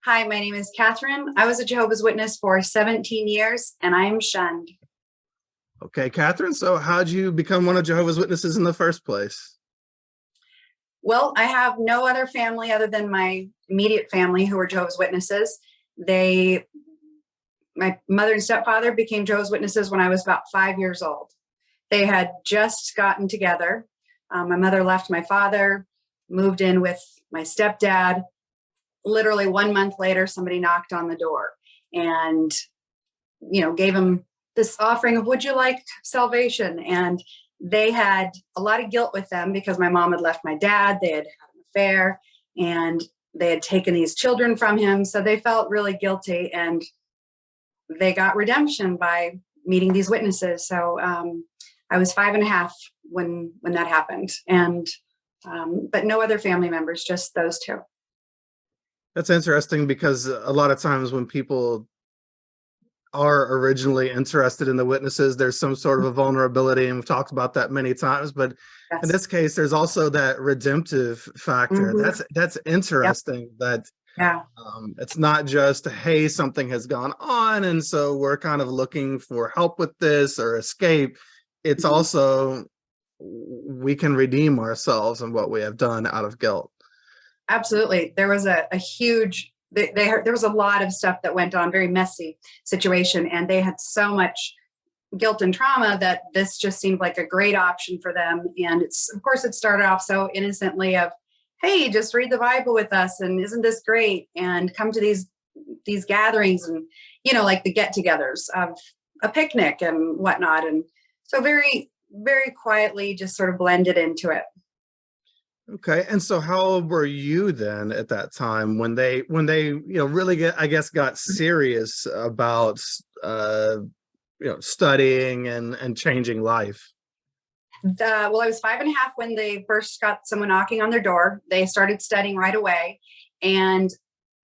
Hi, my name is Catherine. I was a Jehovah's Witness for 17 years and I'm shunned. Okay, Catherine. So how'd you become one of Jehovah's Witnesses in the first place? Well, I have no other family other than my immediate family who are Jehovah's Witnesses. My mother and stepfather became Jehovah's Witnesses when I was about 5 years old. They had just gotten together. My mother left my father, moved in with my stepdad. Literally 1 month later, somebody knocked on the door and, gave him this offering of, would you like salvation? And they had a lot of guilt with them because my mom had left my dad. They had had an affair and they had taken these children from him. So they felt really guilty and they got redemption by meeting these witnesses. So I was 5.5 when that happened. And but no other family members, just those two. That's interesting because a lot of times when people are originally interested in the witnesses, there's some sort of a vulnerability, and we've talked about that many times. But in Yes. this case, there's also that redemptive factor. Mhm. That's Yep. interesting. That Yeah. it's not just, hey, something has gone on, and so we're kind of looking for help with this or escape. It's Mhm. also we can redeem ourselves and what we have done out of guilt. Absolutely. There was a huge, there was a lot of stuff that went on, very messy situation. And they had so much guilt and trauma that this just seemed like a great option for them. And of course, it started off so innocently of, hey, just read the Bible with us. And isn't this great? And come to these gatherings and, like the get togethers of a picnic and whatnot. And so very, very quietly just sort of blended into it. Okay. And so how old were you then at that time when they really got serious about studying and changing life? Well, I was 5.5 when they first got someone knocking on their door. They started studying right away. And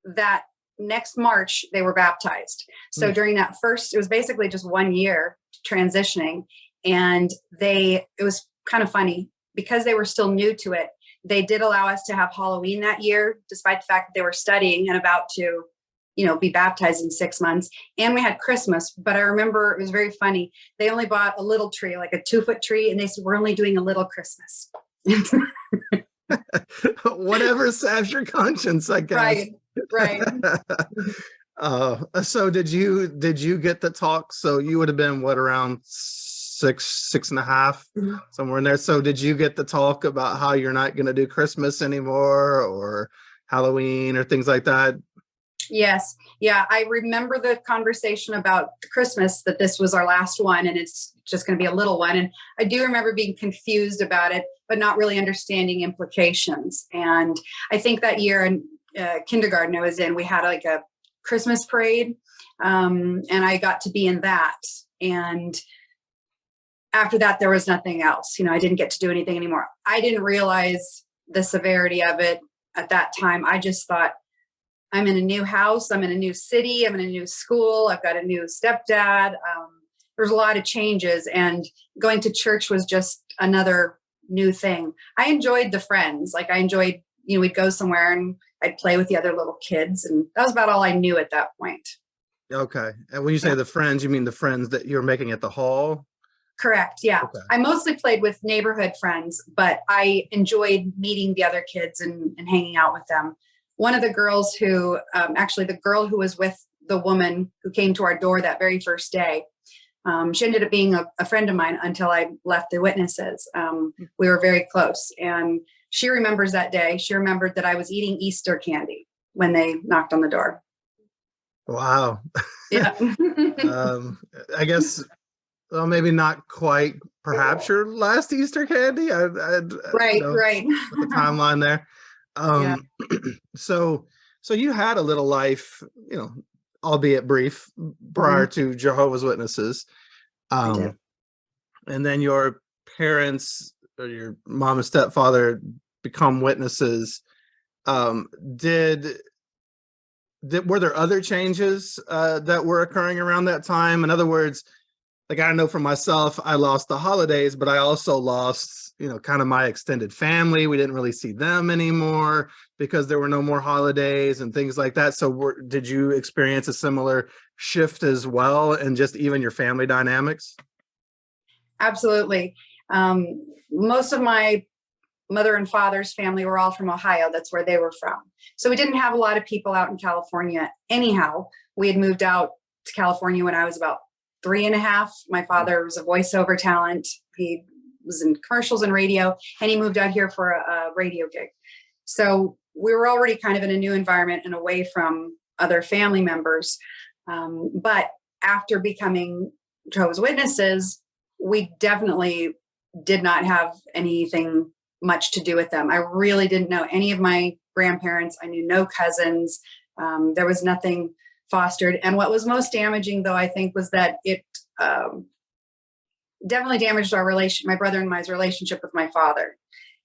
that next March, they were baptized. So Hmm. during that first, it was basically just 1 year transitioning. And it was kind of funny because they were still new to it. They did allow us to have Halloween that year, despite the fact that they were studying and about to, be baptized in 6 months. And we had Christmas. But I remember it was very funny. They only bought a little tree, like a 2-foot tree, and they said, we're only doing a little Christmas. Whatever saves your conscience, I guess. Right, right. So did you get the talk? So you would have been what, around 6.5, Mhm. somewhere in there. So did you get the talk about how you're not going to do Christmas anymore or Halloween or things like that? Yes. Yeah. I remember the conversation about Christmas, that this was our last one and it's just going to be a little one. And I do remember being confused about it, but not really understanding implications. And I think that year in kindergarten I was in, we had like a Christmas parade. And I got to be in that. And after that, there was nothing else. I didn't get to do anything anymore. I didn't realize the severity of it at that time. I just thought, I'm in a new house. I'm in a new city. I'm in a new school. I've got a new stepdad. There's a lot of changes, and going to church was just another new thing. I enjoyed the friends. Like I enjoyed, we'd go somewhere and I'd play with the other little kids, and that was about all I knew at that point. Okay. And when you say Yeah, the friends, you mean the friends that you're making at the hall? correct. Yeah, Okay. I mostly played with neighborhood friends, but I enjoyed meeting the other kids and hanging out with them. One of the girls who, actually the girl who was with the woman who came to our door that very first day, she ended up being a friend of mine until I left the witnesses. We were very close. And she remembers that day. She remembered that I was eating Easter candy when they knocked on the door. Wow. Yeah. um, I guess, well, maybe not quite, perhaps your last Easter candy. Right, right. With the timeline there. Yeah, Um, so you had a little life, albeit brief, prior mhm, to Jehovah's Witnesses. I did. Um, and then your parents or your mom and stepfather become witnesses. Um, did were there other changes that were occurring around that time? In other words, like, I know for myself, I lost the holidays, but I also lost, kind of my extended family. We didn't really see them anymore because there were no more holidays and things like that. So did you experience a similar shift as well, and just even your family dynamics? Absolutely. Most of my mother and father's family were all from Ohio. That's where they were from. So we didn't have a lot of people out in California. Anyhow, we had moved out to California when I was about 3.5. My father was a voiceover talent. He was in commercials and radio, and he moved out here for a radio gig. So we were already kind of in a new environment and away from other family members. But after becoming Jehovah's Witnesses, we definitely did not have anything much to do with them. I really didn't know any of my grandparents. I knew no cousins. There was nothing fostered. And what was most damaging, though, I think, was that it definitely damaged our my brother and my relationship with my father,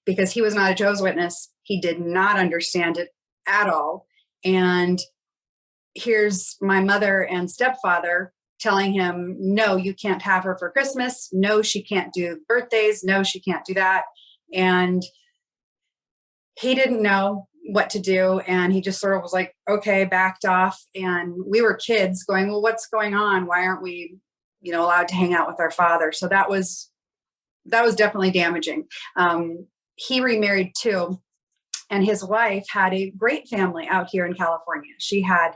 because he was not a Jehovah's Witness. He did not understand it at all. And here's my mother and stepfather telling him, no, you can't have her for Christmas. No, she can't do birthdays. No, she can't do that. And he didn't know what to do. And he just sort of was like, okay, backed off. And we were kids going, well, what's going on? Why aren't we, allowed to hang out with our father? So that was definitely damaging. He remarried too. And his wife had a great family out here in California. She had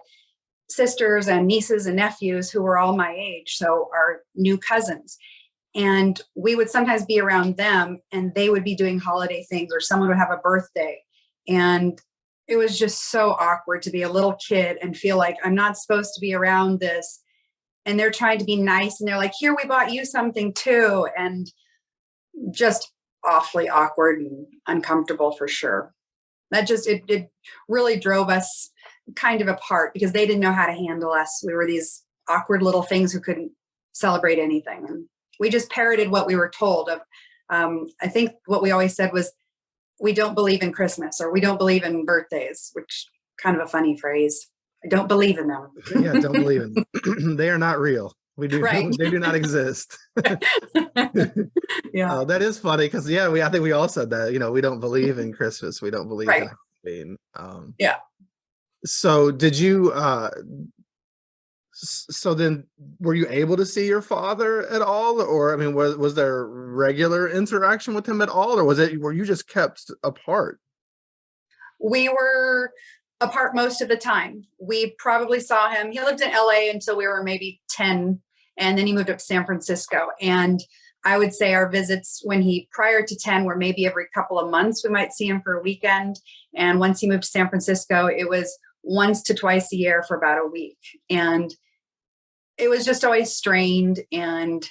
sisters and nieces and nephews who were all my age. So our new cousins. And we would sometimes be around them, and they would be doing holiday things, or someone would have a birthday. And it was just so awkward to be a little kid and feel like I'm not supposed to be around this. And they're trying to be nice. And they're like, here, we bought you something too. And just awfully awkward and uncomfortable for sure. That just, it really drove us kind of apart, because they didn't know how to handle us. We were these awkward little things who couldn't celebrate anything. And we just parroted what we were told of. I think what we always said was, we don't believe in Christmas, or we don't believe in birthdays, which kind of a funny phrase. I don't believe in them. Yeah, don't believe in them. They are not real. They do not exist. Yeah. That is funny, because I think we all said that. We don't believe in Christmas. We don't believe in Halloween. Yeah. So did you? So then, were you able to see your father at all, or was there regular interaction with him at all, or were you just kept apart? We were apart most of the time. We probably saw him. He lived in LA until we were maybe 10, and then he moved up to San Francisco. And I would say our visits prior to 10 were maybe every couple of months. We might see him for a weekend. And once he moved to San Francisco, it was once to twice a year for about a week. And it was just always strained. And,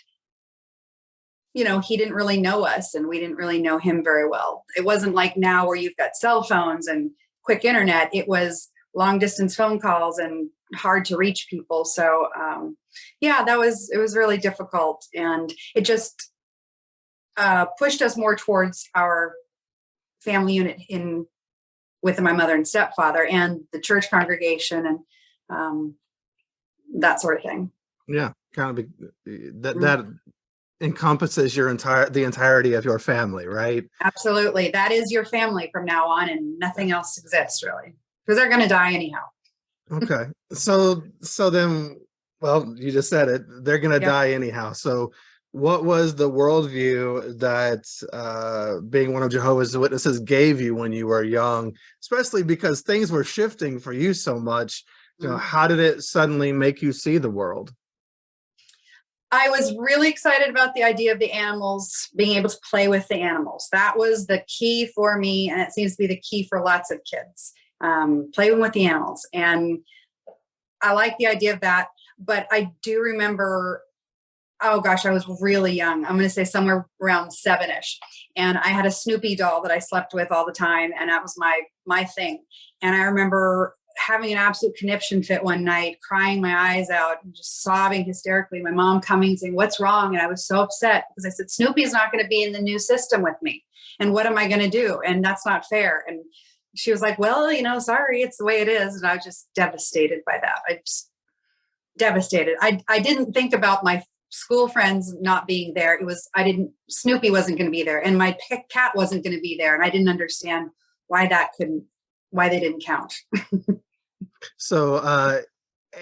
he didn't really know us, and we didn't really know him very well. It wasn't like now where you've got cell phones and quick internet. It was long distance phone calls and hard to reach people. So, it was really difficult. And it just pushed us more towards our family unit with my mother and stepfather and the church congregation and that sort of thing. Yeah, kind of that encompasses the entirety of your family, right? Absolutely. That is your family from now on, and nothing else exists really, because they're going to die anyhow. Okay. So then, well, you just said it, they're going to die anyhow. So what was the worldview that being one of Jehovah's Witnesses gave you when you were young, especially because things were shifting for you so much? How did it suddenly make you see the world? I was really excited about the idea of the animals, being able to play with the animals. That was the key for me, and it seems to be the key for lots of kids, playing with the animals. And I like the idea of that, but I do remember, oh gosh, I was really young. I'm going to say somewhere around 7-ish. And I had a Snoopy doll that I slept with all the time, and that was my thing. And I remember having an absolute conniption fit one night, crying my eyes out and just sobbing hysterically. My mom coming saying, what's wrong? And I was so upset because I said, Snoopy's not going to be in the new system with me. And what am I going to do? And that's not fair. And she was like, well, sorry, it's the way it is. And I was just devastated by that. I just devastated. I didn't think about my school friends not being there. Snoopy wasn't going to be there, and my cat wasn't going to be there. And I didn't understand why they didn't count. So,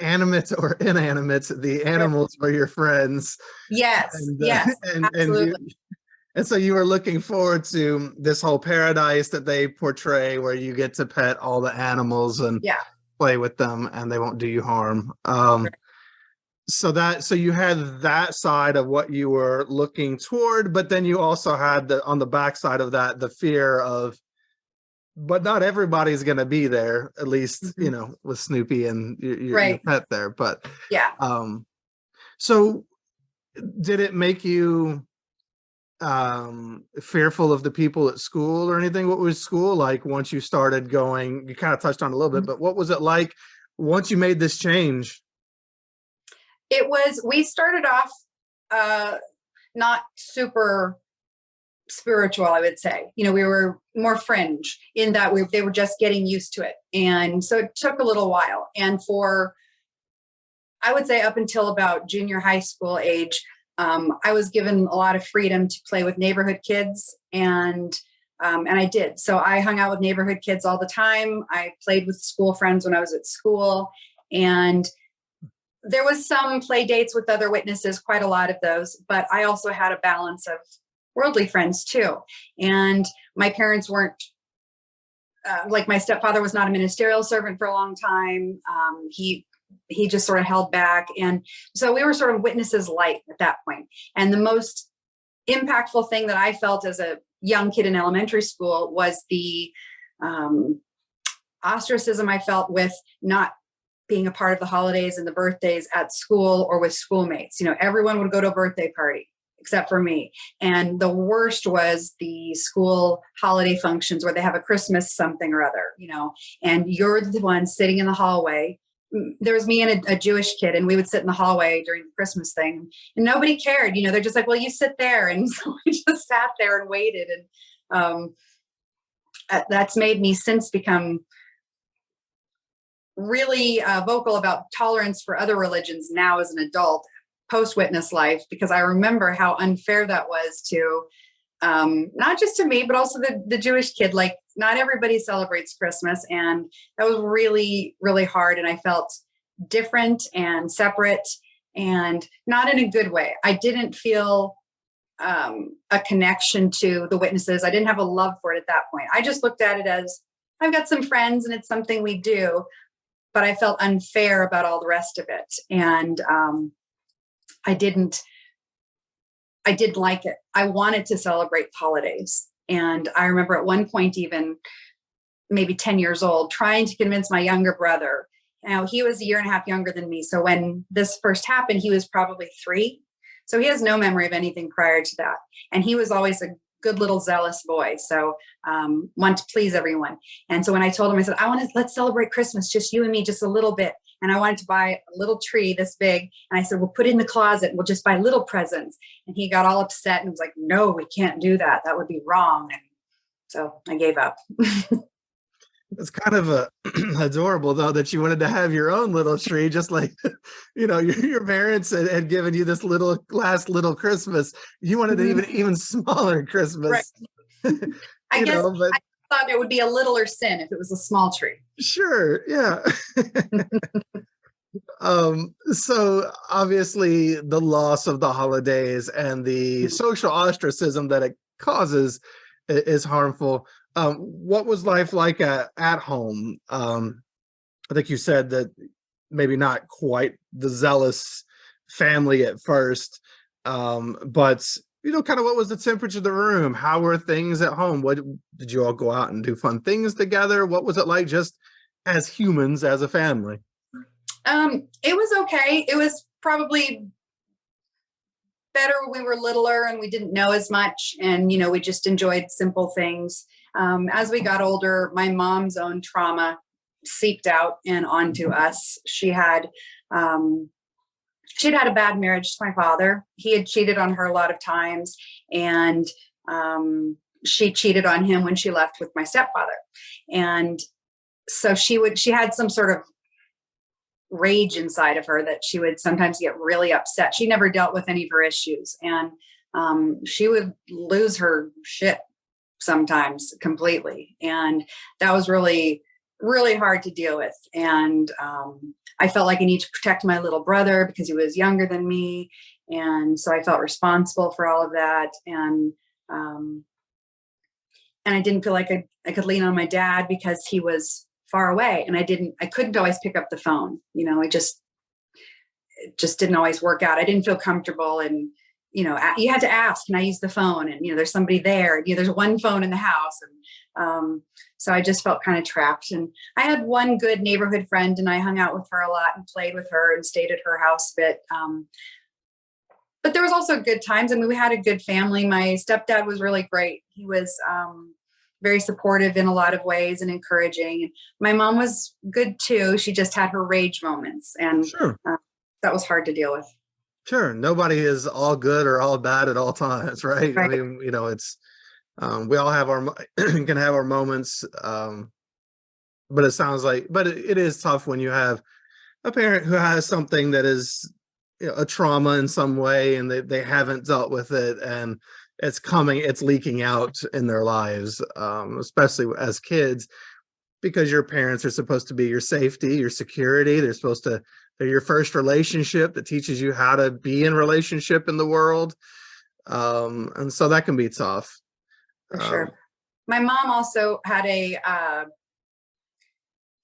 animate or inanimate, the animals were your friends. Yes, And, yes, absolutely. And so you were looking forward to this whole paradise that they portray where you get to pet all the animals and play with them and they won't do you harm. So you had that side of what you were looking toward, but then you also had on the backside of that, the fear of, but not everybody's going to be there, at least, with Snoopy and your pet there. But so did it make you fearful of the people at school or anything? What was school like once you started going? You kind of touched on it a little bit, but what was it like once you made this change? We started off not super spiritual, I would say. We were more fringe in that they were just getting used to it. And so it took a little while. And I would say up until about junior high school age, I was given a lot of freedom to play with neighborhood kids, and I did. So I hung out with neighborhood kids all the time. I played with school friends when I was at school, and there was some play dates with other witnesses, quite a lot of those, but I also had a balance of worldly friends too. And my parents weren't, like my stepfather was not a ministerial servant for a long time. He just sort of held back. And so we were sort of witnesses light at that point. And the most impactful thing that I felt as a young kid in elementary school was the ostracism I felt with not being a part of the holidays and the birthdays at school or with schoolmates. Everyone would go to a birthday party except for me. And the worst was the school holiday functions where they have a Christmas something or other, and you're the one sitting in the hallway. There was me and a Jewish kid, and we would sit in the hallway during the Christmas thing, and nobody cared. They're just like, well, you sit there. And so we just sat there and waited. And that's made me since become really vocal about tolerance for other religions now as an adult, post-witness life, because I remember how unfair that was to not just to me, but also the Jewish kid. Like, not everybody celebrates Christmas. And that was really, really hard. And I felt different and separate, and not in a good way. I didn't feel a connection to the witnesses. I didn't have a love for it at that point. I just looked at it as, I've got some friends and it's something we do, but I felt unfair about all the rest of it. And I didn't like it. I wanted to celebrate holidays. And I remember at one point, even maybe 10 years old, trying to convince my younger brother. Now, he was a year and a half younger than me. So when this first happened, he was probably 3. So he has no memory of anything prior to that. And he was always a good little zealous boy. So wanted to please everyone. And so when I told him, I said, let's celebrate Christmas, just you and me, just a little bit. And I wanted to buy a little tree this big. And I said, we'll put it in the closet and we'll just buy little presents. And he got all upset and was like, no, we can't do that. That would be wrong. And so I gave up. It's kind of adorable, though, that you wanted to have your own little tree, just like, your parents had given you this last little Christmas. You wanted an even smaller Christmas. Right. I thought it would be a littler sin if it was a small tree. Sure. Yeah. So obviously the loss of the holidays and the social ostracism that it causes is harmful. What was life like at home? I think you said that maybe not quite the zealous family at first, but kind of what was the temperature of the room? How were things at home? What did you all go out and do fun things together? What was it like just as humans, as a family? It was okay. It was probably better when we were littler and we didn't know as much. And, we just enjoyed simple things. As we got older, my mom's own trauma seeped out and onto us. She'd had a bad marriage to my father. He had cheated on her a lot of times, and she cheated on him when she left with my stepfather. And so she had some sort of rage inside of her that she would sometimes get really upset. She never dealt with any of her issues, and she would lose her shit sometimes completely. And that was really, really hard to deal with. And I felt like I need to protect my little brother because he was younger than me. And so I felt responsible for all of that. And I didn't feel like I could lean on my dad because he was far away, and I couldn't always pick up the phone. It just didn't always work out. I didn't feel comfortable, and you had to ask, can I use the phone? And there's somebody there. There's one phone in the house, and so I just felt kind of trapped. And I had one good neighborhood friend, and I hung out with her a lot and played with her and stayed at her house a bit. But there was also good times. I mean, we had a good family. My stepdad was really great. He was very supportive in a lot of ways and encouraging. My mom was good too. She just had her rage moments, and Sure. That was hard to deal with. Sure. Nobody is all good or all bad at all times, right? Right. I mean, it's we all have our can have our moments, but it sounds like, but it is tough when you have a parent who has something that is a trauma in some way, and they haven't dealt with it, and it's leaking out in their lives, especially as kids, because your parents are supposed to be your safety, your security. They're your first relationship that teaches you how to be in relationship in the world. And so that can be tough. For sure. My mom also had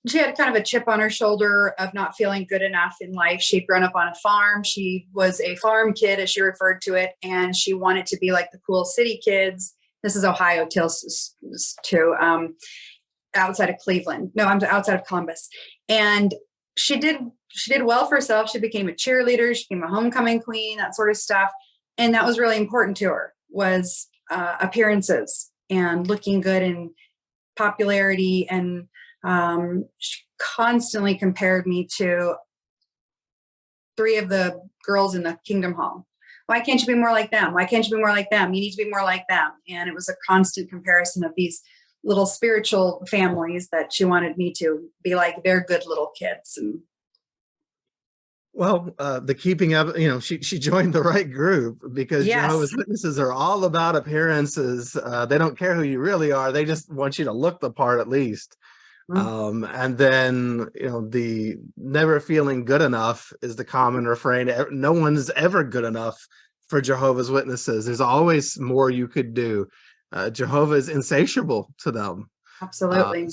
she had kind of a chip on her shoulder of not feeling good enough in life. She'd grown up on a farm. She was a farm kid, as she referred to it, and she wanted to be like the cool city kids. This is Ohio too, outside of Cleveland. No, I'm outside of Columbus. And she did well for herself. She became a cheerleader. She became a homecoming queen, that sort of stuff. And that was really important to her, was appearances and looking good and popularity. And she constantly compared me to 3 of the girls in the Kingdom Hall. Why can't you be more like them? Why can't you be more like them? You need to be more like them. And it was a constant comparison of these little spiritual families that she wanted me to be like their good little kids. And well, the keeping up, she joined the right group, because yes. Jehovah's Witnesses are all about appearances. They don't care who you really are. They just want you to look the part at least. And then, the never feeling good enough is the common refrain. No one's ever good enough for Jehovah's Witnesses. There's always more you could do. Jehovah is insatiable to them. Absolutely.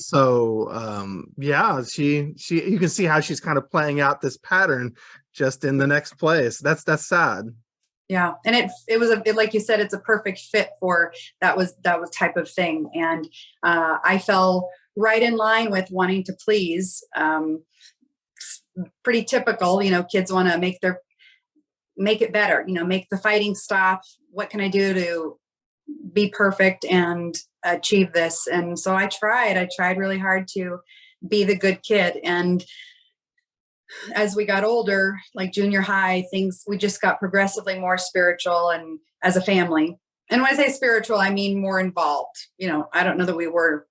Yeah, you can see how she's kind of playing out this pattern just in the next place. That's sad. Yeah. And it was like you said, it's a perfect fit for that was type of thing. And I fell right in line with wanting to please. Pretty typical, kids want to make it better, make the fighting stop. What can I do to be perfect and achieve this? And so I tried really hard to be the good kid. And as we got older, like junior high, we just got progressively more spiritual, and as a family. And when I say spiritual, I mean more involved. I don't know that we were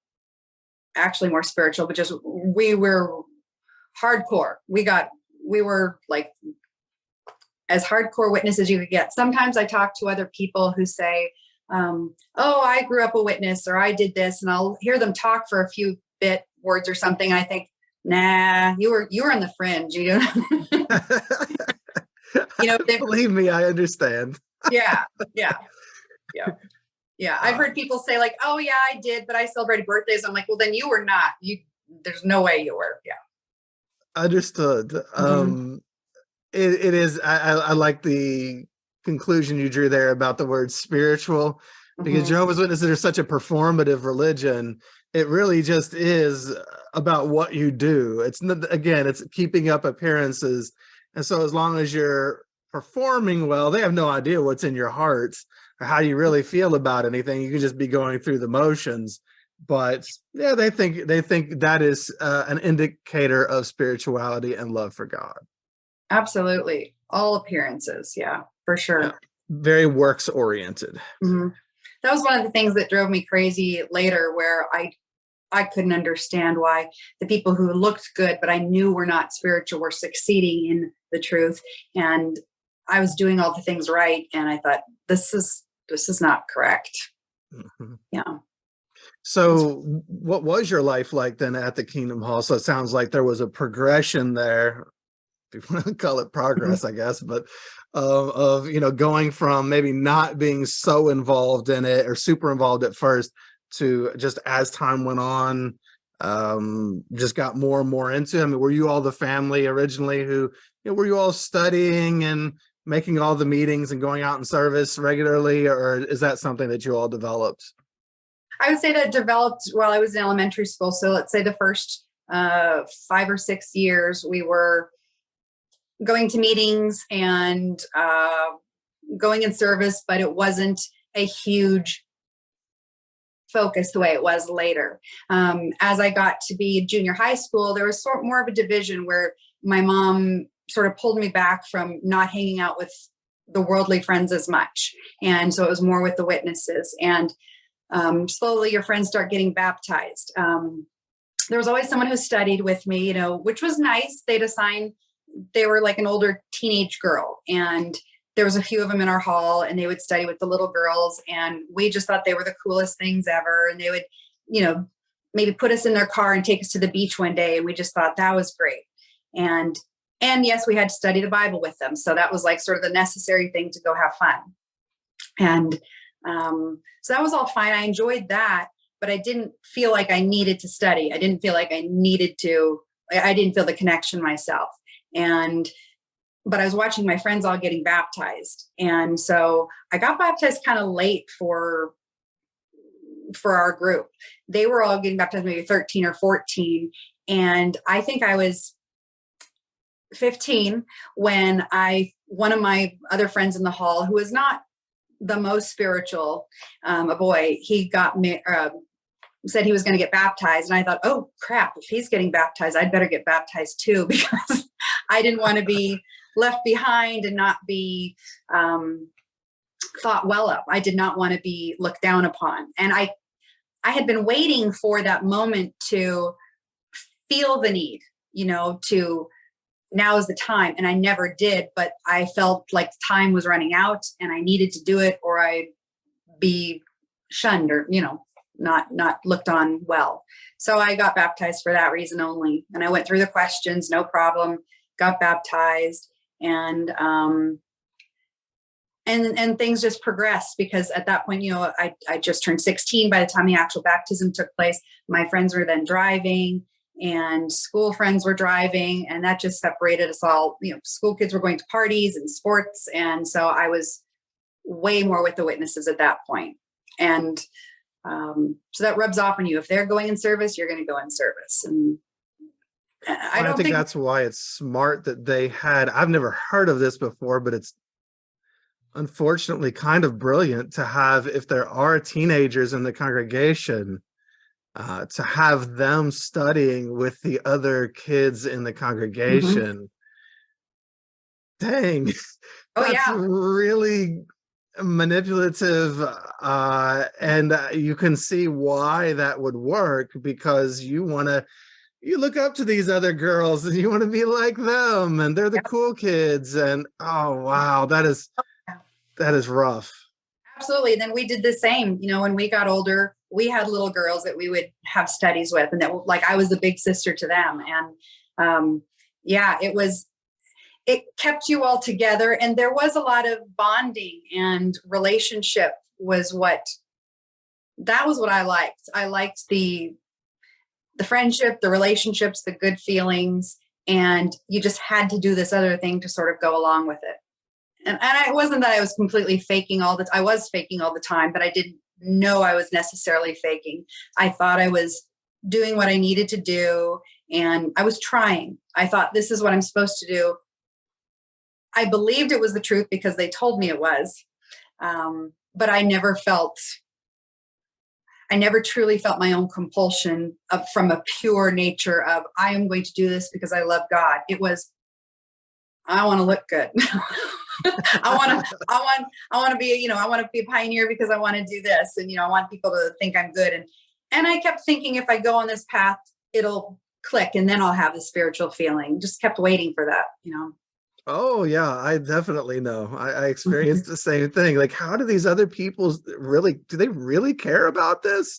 actually more spiritual, but just we were hardcore. We were like as hardcore witnesses you could get. Sometimes I talk to other people who say, oh, I grew up a witness, or I did this, and I'll hear them talk for a few words or something. I think, nah, you were on the fringe, Believe me, I understand. Yeah. I've heard people say like, oh yeah, I did, but I celebrated birthdays. I'm like, well, then you were not. There's no way you were. Yeah. Understood. Mm-hmm. It is. I like the conclusion you drew there about the word spiritual, because Jehovah's Witnesses are such a performative religion. It really just is about what you do. It's keeping up appearances. And so as long as you're performing well, they have no idea what's in your heart or how you really feel about anything. You can just be going through the motions. But yeah, they think that is an indicator of spirituality and love for God. Absolutely. All appearances. Yeah, for sure. Yeah. Very works oriented. Mm-hmm. That was one of the things that drove me crazy later, where I couldn't understand why the people who looked good, but I knew were not spiritual, were succeeding in the truth. And I was doing all the things right. And I thought, this is not correct. Mhm. Yeah. So what was your life like then at the Kingdom Hall? So it sounds like there was a progression there, if you want to call it progress, I guess, but of, going from maybe not being so involved in it or super involved at first to just as time went on, just got more and more into it. I mean, were you all the family originally who, were you all studying and making all the meetings and going out in service regularly, or is that something that you all developed? I would say that developed while I was in elementary school. So let's say the first 5 or 6 years, we were going to meetings and going in service, but it wasn't a huge focus the way it was later. As I got to be junior high school, there was more of a division where my mom sort of pulled me back from not hanging out with the worldly friends as much. And so it was more with the witnesses. And slowly your friends start getting baptized. There was always someone who studied with me, which was nice. They were like an older teenage girl, and there was a few of them in our hall, and they would study with the little girls, and we just thought they were the coolest things ever. And they would, maybe put us in their car and take us to the beach one day, and we just thought that was great. And yes, we had to study the Bible with them. So that was like sort of the necessary thing to go have fun. And so that was all fine. I enjoyed that, but I didn't feel like I needed to study. I didn't feel like I didn't feel the connection myself. But I was watching my friends all getting baptized. And so I got baptized kind of late for our group. They were all getting baptized maybe 13 or 14. And I think I was 15 when one of my other friends in the hall, who was not the most spiritual, a boy, he said he was going to get baptized. And I thought, oh crap, if he's getting baptized, I'd better get baptized too, because I didn't want to be left behind and not be thought well of. I did not want to be looked down upon. And I had been waiting for that moment to feel the need, to now is the time. And I never did, but I felt like time was running out and I needed to do it, or I'd be shunned or, not looked on well. So I got baptized for that reason only. And I went through the questions, no problem, got baptized, and things just progressed, because at that point, I just turned 16 by the time the actual baptism took place. My friends were then driving, and school friends were driving, and that just separated us all. School kids were going to parties and sports. And so I was way more with the witnesses at that point. And so that rubs off on you. If they're going in service, you're going to go in service. And I think that's why it's smart that they had, I've never heard of this before, but it's unfortunately kind of brilliant to have, if there are teenagers in the congregation, to have them studying with the other kids in the congregation. Mm-hmm. Dang, that's really manipulative, and you can see why that would work, because you look up to these other girls and you want to be like them, and they're the cool kids, and oh wow, that is rough. Absolutely. Then we did the same. When we got older, we had little girls that we would have studies with, and that, like, I was the big sister to them. And it kept you all together. And there was a lot of bonding, and relationship that was what I liked. I liked the friendship, the relationships, the good feelings, and you just had to do this other thing to sort of go along with it. And it wasn't that I was completely faking I was faking all the time, but I didn't know I was necessarily faking. I thought I was doing what I needed to do, and I was trying. I thought, this is what I'm supposed to do. I believed it was the truth because they told me it was. But I never truly felt my own compulsion from a pure nature of, I am going to do this because I love God. It was, I want to look good. I want to be, I want to be a pioneer because I want to do this. And, I want people to think I'm good. And I kept thinking, if I go on this path, it'll click and then I'll have the spiritual feeling. Just kept waiting for that, you know. Oh yeah, I definitely know. I experienced the same thing. Like, how do these other people really, do they really care about this?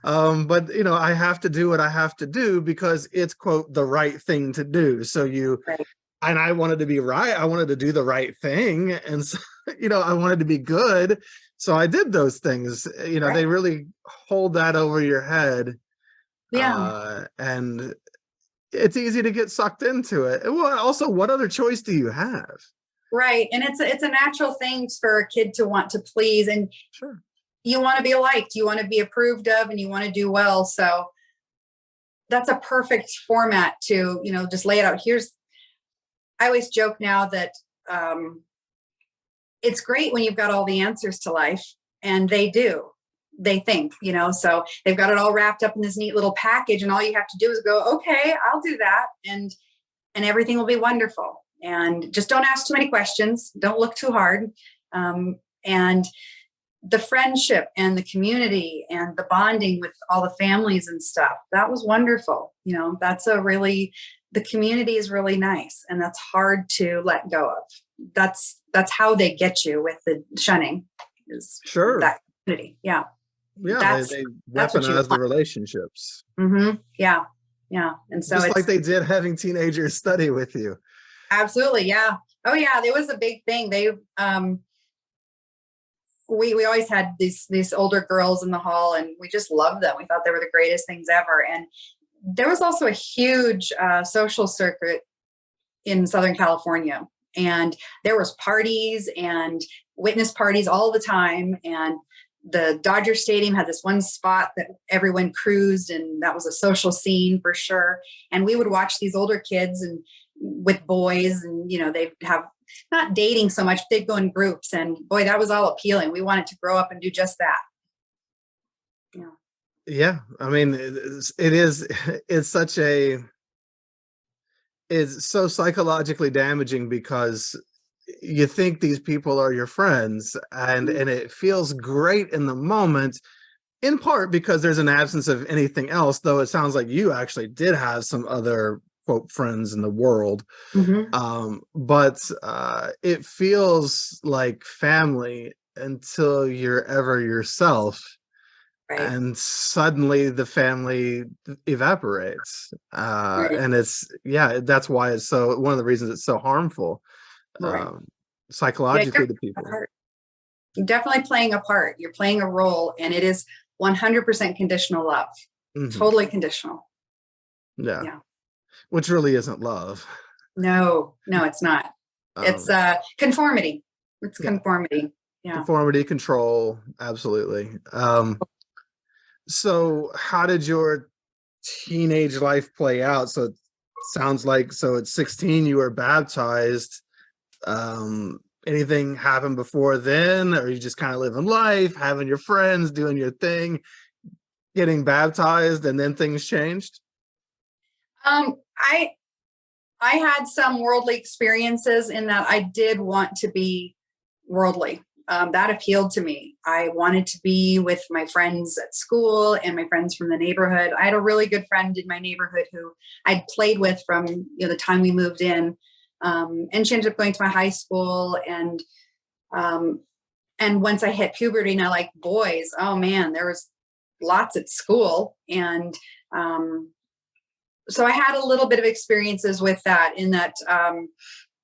But you know, I have to do what I have to do because it's, quote, the right thing to do. So Right. and I wanted to be right. I wanted to do the right thing. And so, you know, I wanted to be good. So I did those things. You know, Right. they really hold that over your head. Yeah. And it's easy to get sucked into it. Well, also, what other choice do you have? Right. And it's a natural thing for a kid to want to please, and Sure. you want to be liked, you want to be approved of, and you want to do well. So that's a perfect format to, you know, just lay it out. I always joke now that um, it's great when you've got all the answers to life, and they think, you know, so they've got it all wrapped up in this neat little package, and all you have to do is go, okay, I'll do that. And everything will be wonderful. And just don't ask too many questions. Don't look too hard. And the friendship and the community and the bonding with all the families and stuff, that was wonderful. You know, the community is really nice, and that's hard to let go of. That's how they get you with the shunning, is Sure. that community. Yeah. Yeah, they That's what you weaponize the want. relationships. Yeah. Yeah. And so Just like it's they did having teenagers study with you. absolutely. Yeah. Oh yeah. There was a big thing. We always had these older girls in the hall, and we just loved them. We thought they were the greatest things ever. And there was also a huge social circuit in Southern California, and there was parties and witness parties all the time. And the Dodger Stadium had this one spot that everyone cruised, and that was a social scene for sure. And we would watch these older kids and with boys, and you know, they'd have not dating so much, but they'd go in groups, and boy, that was all appealing. We wanted to grow up and do just that. Yeah. Yeah, I mean, it is. It's such a. It's so psychologically damaging because you think these people are your friends, and it feels great in the moment, in part because there's an absence of anything else. Though it sounds like you actually did have some other, quote, friends in the world. Mm-hmm. But it feels like family until you're ever yourself, Right. and suddenly the family evaporates. Right. And yeah, that's why it's so, one of the reasons it's so harmful, Right. um, Yeah. psychologically to people. You're definitely playing a part. You're playing a role, and it is 100% conditional love. Mhm. Totally conditional. Yeah, Yeah. which really isn't love. No, it's not. It's Um, conformity. It's yeah, conformity. Yeah. conformity, control, absolutely. So how did your teenage life play out? So it sounds like, so at 16 you were baptized. Anything happened before then, or you just kind of living life, having your friends, doing your thing, getting baptized, and then things changed? Um, I I had some worldly experiences in that I did want to be worldly. That appealed to me. I wanted to be with my friends at school and my friends from the neighborhood. I had a really good friend in my neighborhood who I'd played with from, you know, the time we moved in, and she ended up going to my high school. Um, and once I hit puberty, and I like boys, oh man, there was lots at school. And so I had a little bit of experiences with that, in that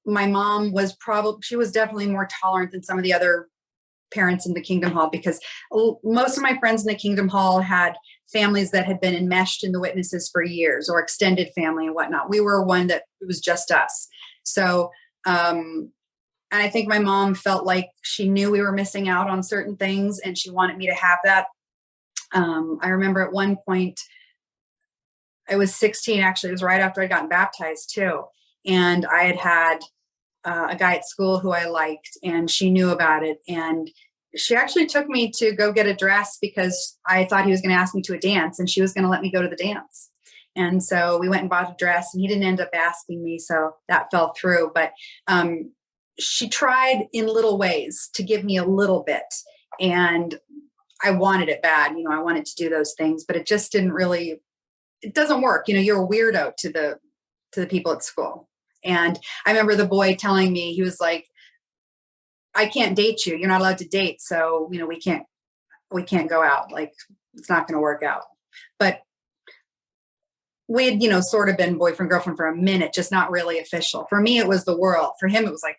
my mom she was definitely more tolerant than some of the other parents in the Kingdom Hall, because most of my friends in the Kingdom Hall had families that had been enmeshed in the witnesses for years, or extended family and whatnot. We were one that it was just us. So, and I think my mom felt like she knew we were missing out on certain things, and she wanted me to have that. I remember at one point, I was 16, actually. It was right after I'd gotten baptized too. And I had a guy at school who I liked, and she knew about it. And she actually took me to go get a dress because I thought he was going to ask me to a dance, and she was going to let me go to the dance. And so we went and bought a dress, and he didn't end up asking me. So that fell through. But she tried in little ways to give me a little bit. And I wanted it bad. I wanted to do those things, but it just didn't really, it doesn't work. You're a weirdo to the people at school. And I remember the boy telling me, he was like, I can't date you. You're not allowed to date. So, we can't go out. Like, it's not going to work out. But we had, sort of been boyfriend, girlfriend for a minute, just not really official. For me, it was the world. For him, it was like,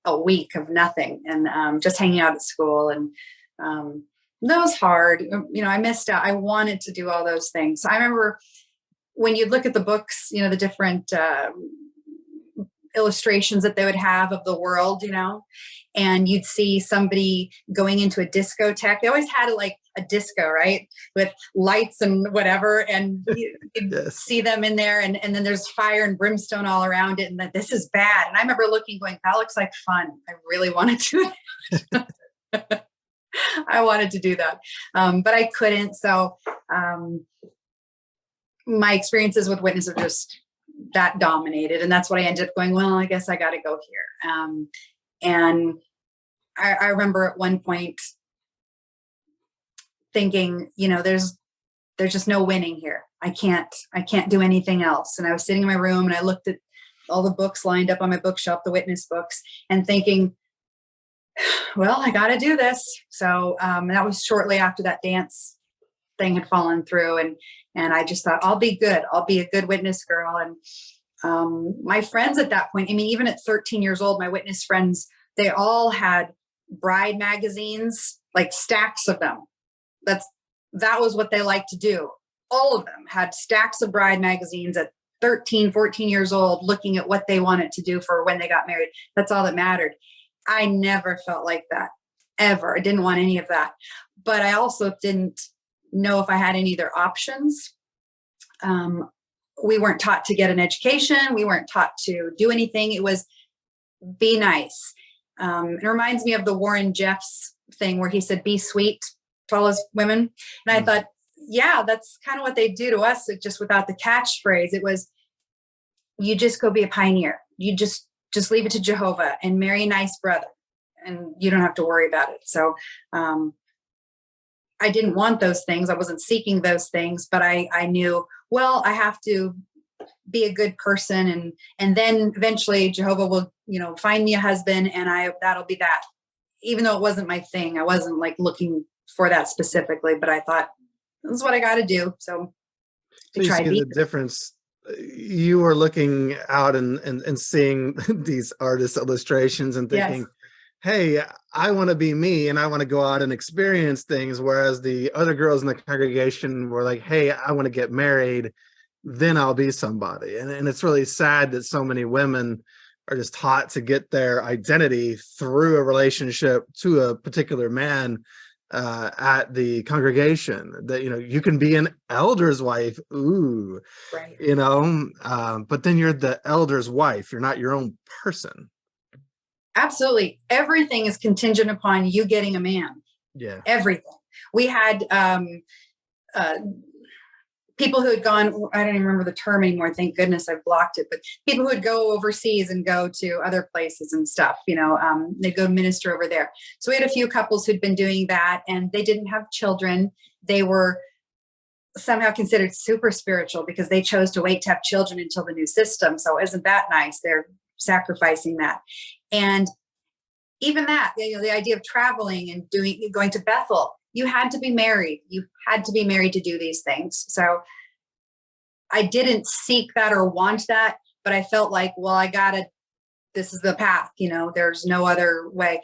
a week of nothing and just hanging out at school. And that was hard. I missed out. I wanted to do all those things. So I remember when you'd look at the books, the different illustrations that they would have of the world, and you'd see somebody going into a discotheque. They always had like a disco, right? With lights and whatever. And you'd Yes. see them in there. And then there's fire and brimstone all around it. And that this is bad. And I remember looking, going, that looks like fun. I really wanted to. I wanted to do that. But I couldn't. So my experiences with witness are just that dominated. And that's what I ended up going, well, I guess I got to go here. And I remember at one point thinking, there's just no winning here. I can't do anything else. And I was sitting in my room and I looked at all the books lined up on my bookshelf, the witness books, and thinking, well, I got to do this. So that was shortly after that dance thing had fallen through. And I just thought, I'll be good. I'll be a good witness girl. And my friends at that point, even at 13 years old, my witness friends, they all had bride magazines, like stacks of them. That was what they liked to do. All of them had stacks of bride magazines at 13, 14 years old, looking at what they wanted to do for when they got married. That's all that mattered. I never felt like that, ever. I didn't want any of that. But I also didn't know if I had any other options. We weren't taught to get an education. We weren't taught to do anything. It was be nice. It reminds me of the Warren Jeffs thing where he said, be sweet to all his women. And I thought, yeah, that's kind of what they do to us. It just without the catchphrase, it was, you just go be a pioneer. You just leave it to Jehovah and marry a nice brother and you don't have to worry about it. So, I didn't want those things. I wasn't seeking those things, but I knew, well, I have to be a good person. And then eventually Jehovah will, find me a husband and that'll be that. Even though it wasn't my thing, I wasn't like looking for that specifically, but I thought this is what I got to do. So you see the difference. You were looking out and seeing these artist illustrations and thinking, yes, hey, I want to be me and I want to go out and experience things. Whereas the other girls in the congregation were like, hey, I want to get married, then I'll be somebody. And it's really sad that so many women are just taught to get their identity through a relationship to a particular man at the congregation. That, you can be an elder's wife. Ooh, right. But then you're the elder's wife. You're not your own person. Absolutely. Everything is contingent upon you getting a man. Yeah. Everything. We had people who had gone, I don't even remember the term anymore. Thank goodness I've blocked it. But people who would go overseas and go to other places and stuff, they'd go minister over there. So we had a few couples who'd been doing that and they didn't have children. They were somehow considered super spiritual because they chose to wait to have children until the new system. So isn't that nice? They're sacrificing that. And even that, the idea of traveling and going to Bethel, you had to be married. You had to be married to do these things. So I didn't seek that or want that, but I felt like, well, this is the path, there's no other way.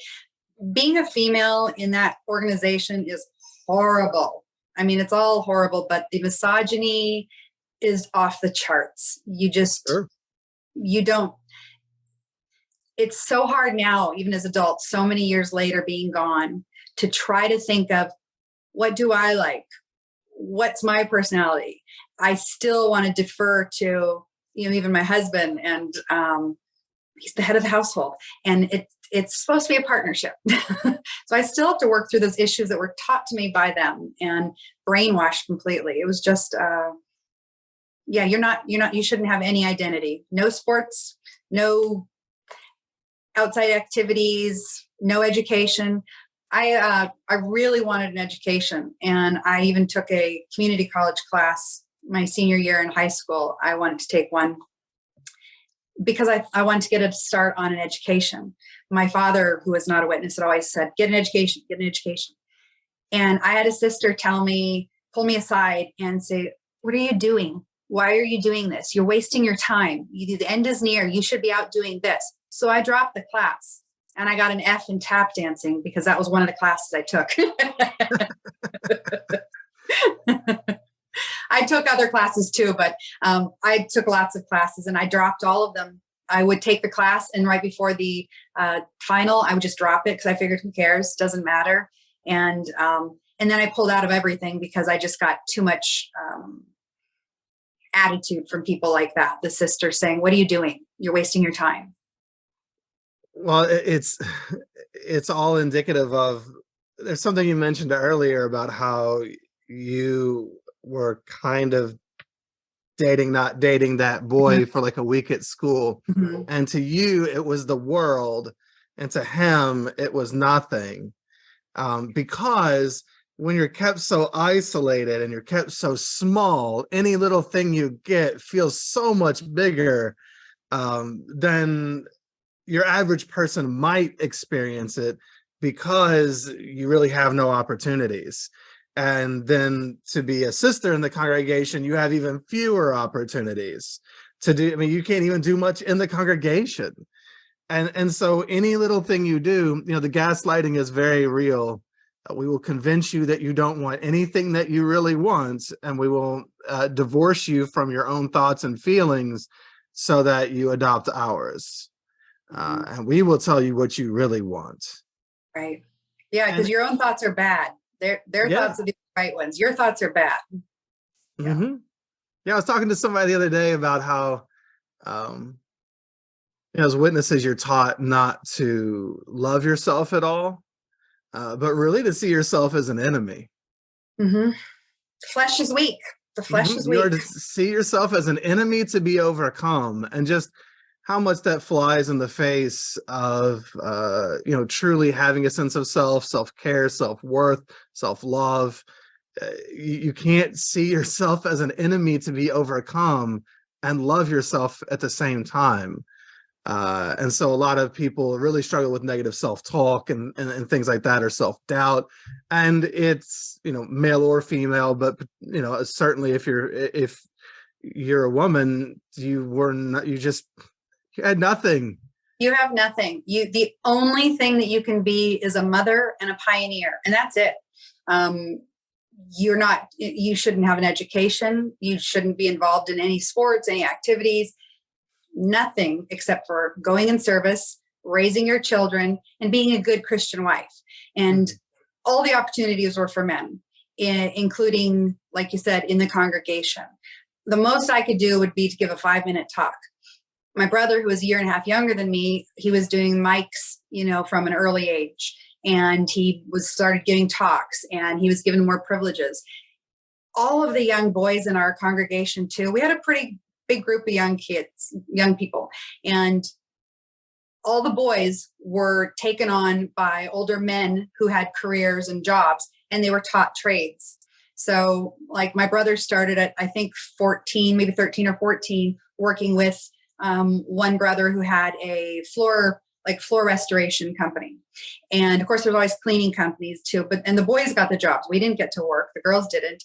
Being a female in that organization is horrible. It's all horrible, but the misogyny is off the charts. Sure. It's so hard now, even as adults, so many years later being gone, to try to think of what do I like? What's my personality? I still want to defer to, even my husband, and he's the head of the household, and it's supposed to be a partnership. So I still have to work through those issues that were taught to me by them and brainwashed completely. It was just, you shouldn't have any identity, no sports, no outside activities, no education. I really wanted an education, and I even took a community college class my senior year in high school. I wanted to take one because I wanted to get a start on an education. My father, who was not a witness, had always said, get an education, get an education. And I had a sister pull me aside and say, what are you doing? Why are you doing this? You're wasting your time. The end is near. You should be out doing this. So I dropped the class and I got an F in tap dancing because that was one of the classes I took. I took other classes too, but I took lots of classes and I dropped all of them. I would take the class and right before the final, I would just drop it because I figured who cares? Doesn't matter. And then I pulled out of everything because I just got too much attitude from people like that. The sister saying, what are you doing? You're wasting your time. Well, it's all indicative of, there's something you mentioned earlier about how you were kind of not dating that boy for like a week at school. Mm-hmm. And to you, it was the world. And to him, it was nothing. Because when you're kept so isolated and you're kept so small, any little thing you get feels so much bigger than your average person might experience it, because you really have no opportunities. And then to be a sister in the congregation, you have even fewer opportunities to do. I mean, you can't even do much in the congregation. And so any little thing you do, the gaslighting is very real. We will convince you that you don't want anything that you really want, and we will divorce you from your own thoughts and feelings so that you adopt ours. And we will tell you what you really want. Right. Yeah, because your own thoughts are bad. Their thoughts are the right ones. Your thoughts are bad. Yeah. Mm-hmm. Yeah, I was talking to somebody the other day about how, as witnesses, you're taught not to love yourself at all, but really to see yourself as an enemy. Mm-hmm. The flesh is weak. The flesh is weak. You are to see yourself as an enemy to be overcome, and just how much that flies in the face of, truly having a sense of self-care, self-worth, self-love. You can't see yourself as an enemy to be overcome and love yourself at the same time. And so a lot of people really struggle with negative self-talk and things like that, or self-doubt. And it's, male or female, but, certainly if you're a woman, you had nothing. You have nothing. The only thing that you can be is a mother and a pioneer, and that's it. You shouldn't have an education. You shouldn't be involved in any sports, any activities, nothing except for going in service, raising your children, and being a good Christian wife. And all the opportunities were for men, including, like you said, in the congregation. The most I could do would be to give a 5-minute talk. My brother, who was a year and a half younger than me, he was doing mics, from an early age, and he started giving talks, and he was given more privileges. All of the young boys in our congregation too, we had a pretty big group of young people, and all the boys were taken on by older men who had careers and jobs, and they were taught trades. So like my brother started at, I think 14, maybe 13 or 14, working with one brother who had a floor restoration company. And of course, there's always cleaning companies too, and the boys got the jobs. We didn't get to work. The girls didn't.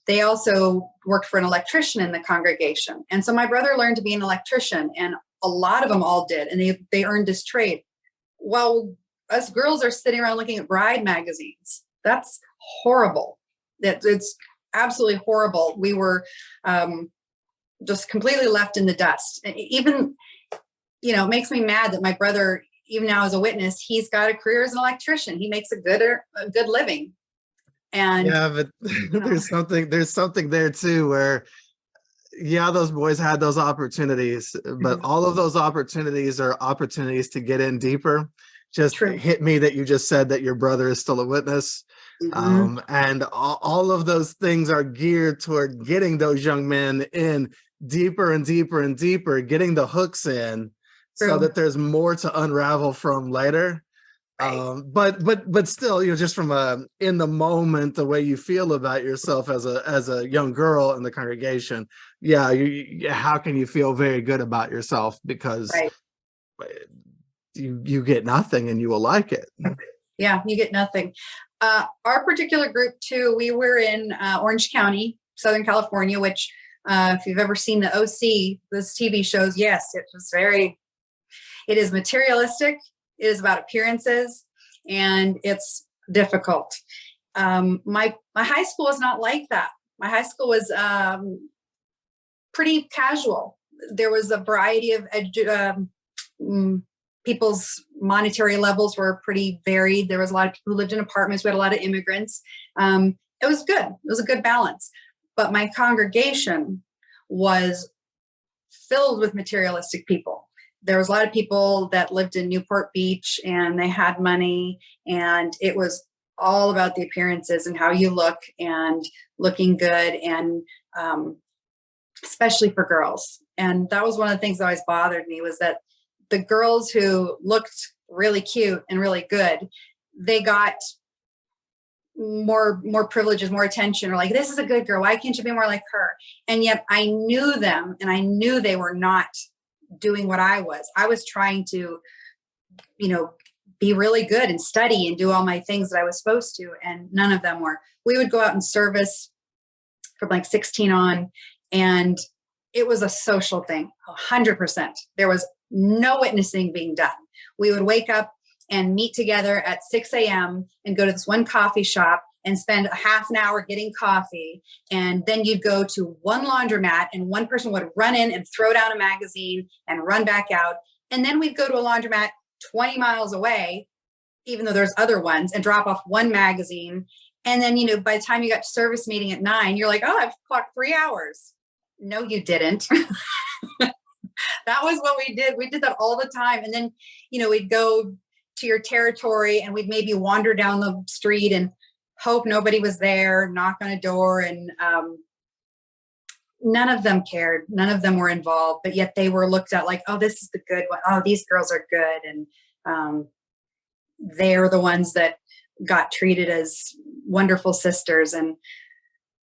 They also worked for an electrician in the congregation. And so my brother learned to be an electrician, and a lot of them all did. And they earned this trade. Well, us girls are sitting around looking at bride magazines. That's horrible. It's absolutely horrible. We were, just completely left in the dust. Even, it makes me mad that my brother, even now as a witness, he's got a career as an electrician. He makes a good living. And yeah, but there's something there too, where those boys had those opportunities, but all of those opportunities are opportunities to get in deeper. Just hit me that you just said that your brother is still a witness. And all of those things are geared toward getting those young men in deeper and deeper and deeper, getting the hooks in so that there's more to unravel from later. Right. But still, just from in the moment, the way you feel about yourself as a young girl in the congregation, yeah, how can you feel very good about yourself because Right. you get nothing and you will like it. Yeah, you get nothing. Our particular group too, we were in Orange County, Southern California, which if you've ever seen the OC, this TV shows, yes, it is materialistic. It is about appearances, and it's difficult. My high school was not like that. My high school was pretty casual. There was a variety of people's monetary levels were pretty varied. There was a lot of people who lived in apartments. We had a lot of immigrants. It was good. It was a good balance. But my congregation was filled with materialistic people. There was a lot of people that lived in Newport Beach and they had money, and it was all about the appearances and how you look and looking good, and especially for girls. And that was one of the things that always bothered me, was that the girls who looked really cute and really good, they got more privileges, more attention, or like, this is a good girl, why can't you be more like her? And yet I knew them, and I knew they were not doing what I was trying to, be really good and study and do all my things that I was supposed to. And none of them were. We would go out and service from like 16 on, and it was a social thing, 100%. There was no witnessing being done. We would wake up and meet together at 6 a.m. and go to this one coffee shop and spend a half an hour getting coffee. And then you'd go to one laundromat, and one person would run in and throw down a magazine and run back out. And then we'd go to a laundromat 20 miles away, even though there's other ones, and drop off one magazine. And then, by the time you got to service meeting at 9, you're like, oh, I've clocked 3 hours. No, you didn't. That was what we did. We did that all the time. And then, we'd go to your territory, and we'd maybe wander down the street and hope nobody was there, knock on a door. And none of them cared. None of them were involved, but yet they were looked at like, oh, this is the good one. Oh, these girls are good. And they're the ones that got treated as wonderful sisters. And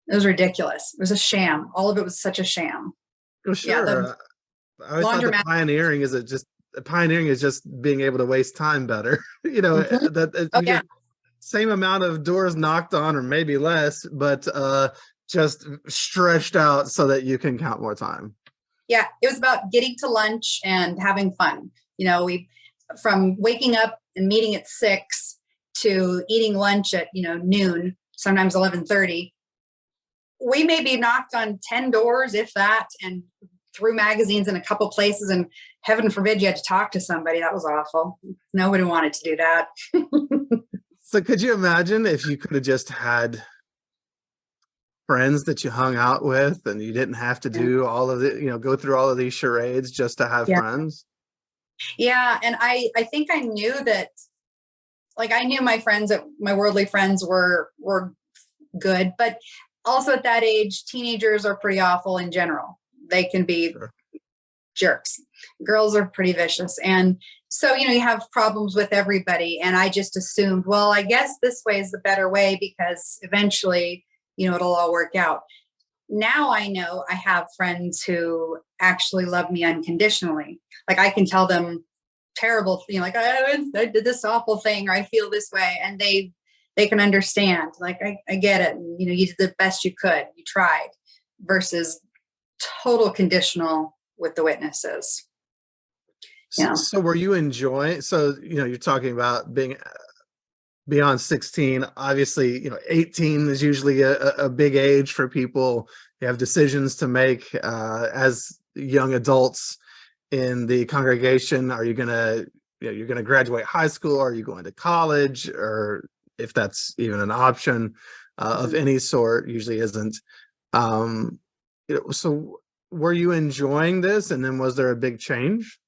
it was ridiculous. It was a sham. All of it was such a sham. Well, sure. Yeah, I always thought that pioneering is just being able to waste time better. Mm-hmm. You get same amount of doors knocked on, or maybe less, but just stretched out so that you can count more time. Yeah, it was about getting to lunch and having fun. We from waking up and meeting at 6 to eating lunch at noon, sometimes 11:30. We maybe knocked on 10 doors, if that, and threw magazines in a couple places, and heaven forbid you had to talk to somebody. That was awful. Nobody wanted to do that. So could you imagine if you could have just had friends that you hung out with, and you didn't have to do all of the, go through all of these charades just to have friends? Yeah. And I think I knew that, like, I knew my worldly friends were good, but also at that age, teenagers are pretty awful in general. They can be jerks. Girls are pretty vicious. And so, you have problems with everybody. And I just assumed, well, I guess this way is the better way, because eventually, it'll all work out. Now I know I have friends who actually love me unconditionally. Like, I can tell them terrible, like, I did this awful thing, or I feel this way. And they can understand, like, I get it. And, you did the best you could, you tried, versus total conditional with the witnesses. Yeah. So were you enjoying, you're talking about being beyond 16, obviously, 18 is usually a big age for people. You have decisions to make as young adults in the congregation. Are you gonna, you're gonna graduate high school? Are you going to college? Or if that's even an option of any sort, usually isn't. So were you enjoying this? And then was there a big change?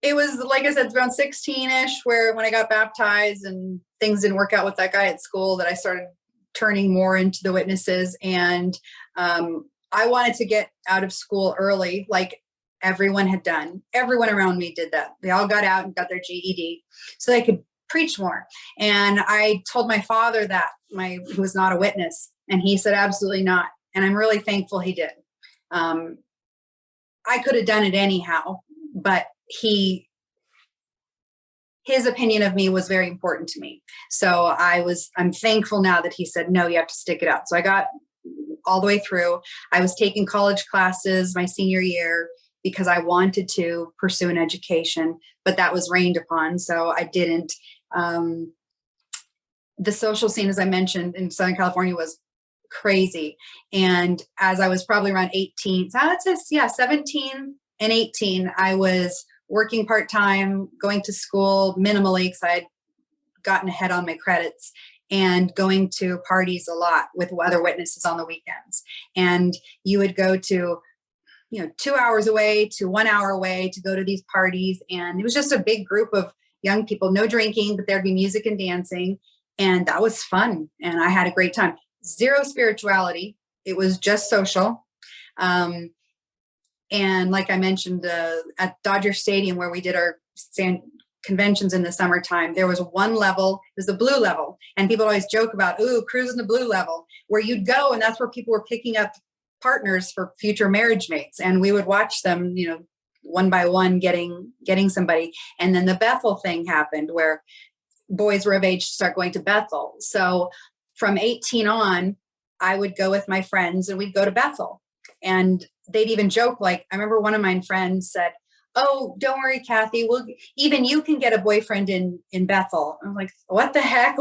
It was, like I said, around 16-ish, where when I got baptized and things didn't work out with that guy at school, that I started turning more into the witnesses. And I wanted to get out of school early. Like, everyone had done. Everyone around me did that. They all got out and got their GED so they could preach more. And I told my father that, who was not a witness, and he said, absolutely not. And I'm really thankful he did. I could have done it anyhow, but his opinion of me was very important to me. So I'm thankful now that he said, no, you have to stick it out. So I got all the way through. I was taking college classes my senior year because I wanted to pursue an education, but that was rained upon. So I didn't. The social scene, as I mentioned, in Southern California was crazy. And as I was probably around 18, so it says, 17 and 18, I was working part-time, going to school minimally because I had gotten ahead on my credits, and going to parties a lot with other witnesses on the weekends. And you would go to, 2 hours away to 1 hour away to go to these parties. And it was just a big group of young people, no drinking, but there'd be music and dancing. And that was fun. And I had a great time. Zero spirituality. It was just social. And like I mentioned, at Dodger Stadium, where we did our conventions in the summertime, there was one level, it was the blue level. And people always joke about, cruising the blue level, where you'd go, and that's where people were picking up partners for future marriage mates. And we would watch them, one by one getting somebody. And then the Bethel thing happened, where boys were of age to start going to Bethel. So from 18 on, I would go with my friends and we'd go to Bethel. And they'd even joke, like, I remember one of my friends said, oh, don't worry, Kathy, even you can get a boyfriend in Bethel. I'm like, what the heck?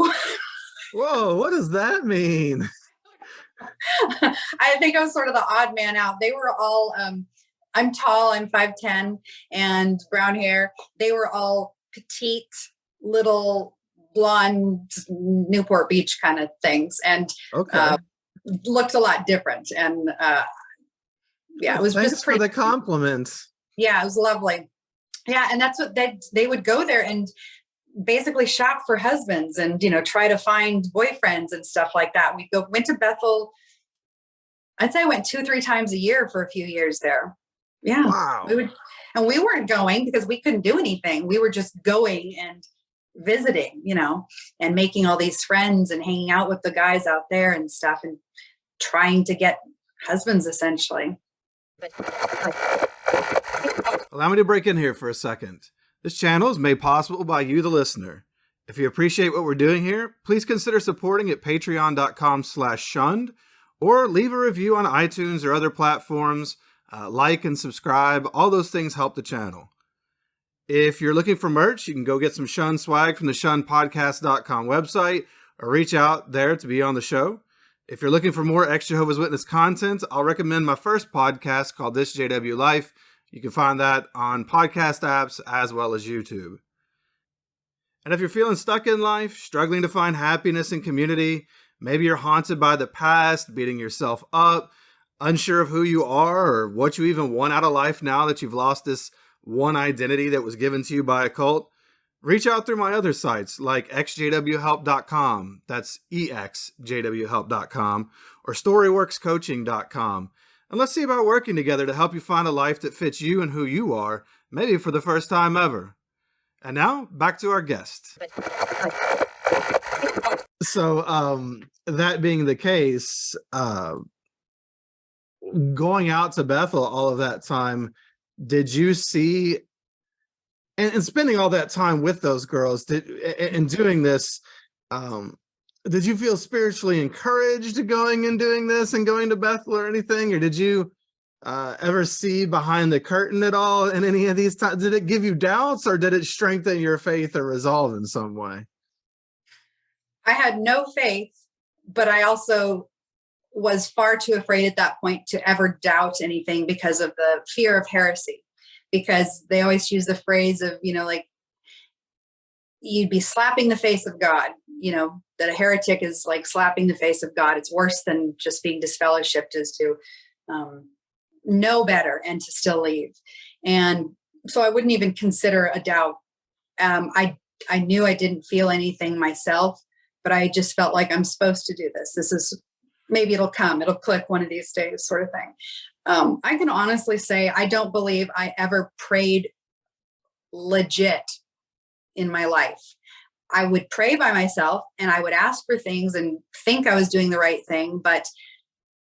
Whoa, what does that mean? I think I was sort of the odd man out. They were all, I'm tall, I'm 5'10", and brown hair. They were all petite, little, blonde, Newport Beach kind of things, and looked a lot different. And it was just for the compliments. Yeah, it was lovely. Yeah, and that's what they would go there and basically shop for husbands and try to find boyfriends and stuff like that. Went to Bethel. I'd say I went 2-3 times a year for a few years there. Yeah. Wow. We weren't going because we couldn't do anything. We were just going and visiting, and making all these friends and hanging out with the guys out there and stuff, and trying to get husbands essentially. Allow me to break in here for a second. This channel is made possible by you, the listener. If you appreciate what we're doing here, please consider supporting at patreon.com/shunned, or leave a review on iTunes or other platforms. Like and subscribe. All those things help the channel. If you're looking for merch, you can go get some Shun swag from the shunnedpodcast.com website, or reach out there to be on the show. If you're looking for more ex-Jehovah's Witness content, I'll recommend my first podcast called This JW Life. You can find that on podcast apps as well as YouTube. And if you're feeling stuck in life, struggling to find happiness and community, maybe you're haunted by the past, beating yourself up, unsure of who you are or what you even want out of life now that you've lost this one identity that was given to you by a cult, reach out through my other sites like exjwhelp.com, that's exjwhelp.com, or storyworkscoaching.com. And let's see about working together to help you find a life that fits you and who you are, maybe for the first time ever. And now, back to our guest. So, that being the case, going out to Bethel all of that time, did you see, and spending all that time with those girls, and doing this, did you feel spiritually encouraged going and doing this and going to Bethel or anything? Or did you ever see behind the curtain at all in any of these times? Did it give you doubts, or did it strengthen your faith or resolve in some way? I had no faith, but I also was far too afraid at that point to ever doubt anything because of the fear of heresy. Because they always use the phrase of, like, you'd be slapping the face of God, that a heretic is like slapping the face of God. It's worse than just being disfellowshipped, is to know better and to still leave. And so I wouldn't even consider a doubt. I knew I didn't feel anything myself, but I just felt like I'm supposed to do this. This is maybe it'll come, it'll click one of these days, sort of thing. I can honestly say I don't believe I ever prayed legit in my life. I would pray by myself and I would ask for things and think I was doing the right thing, but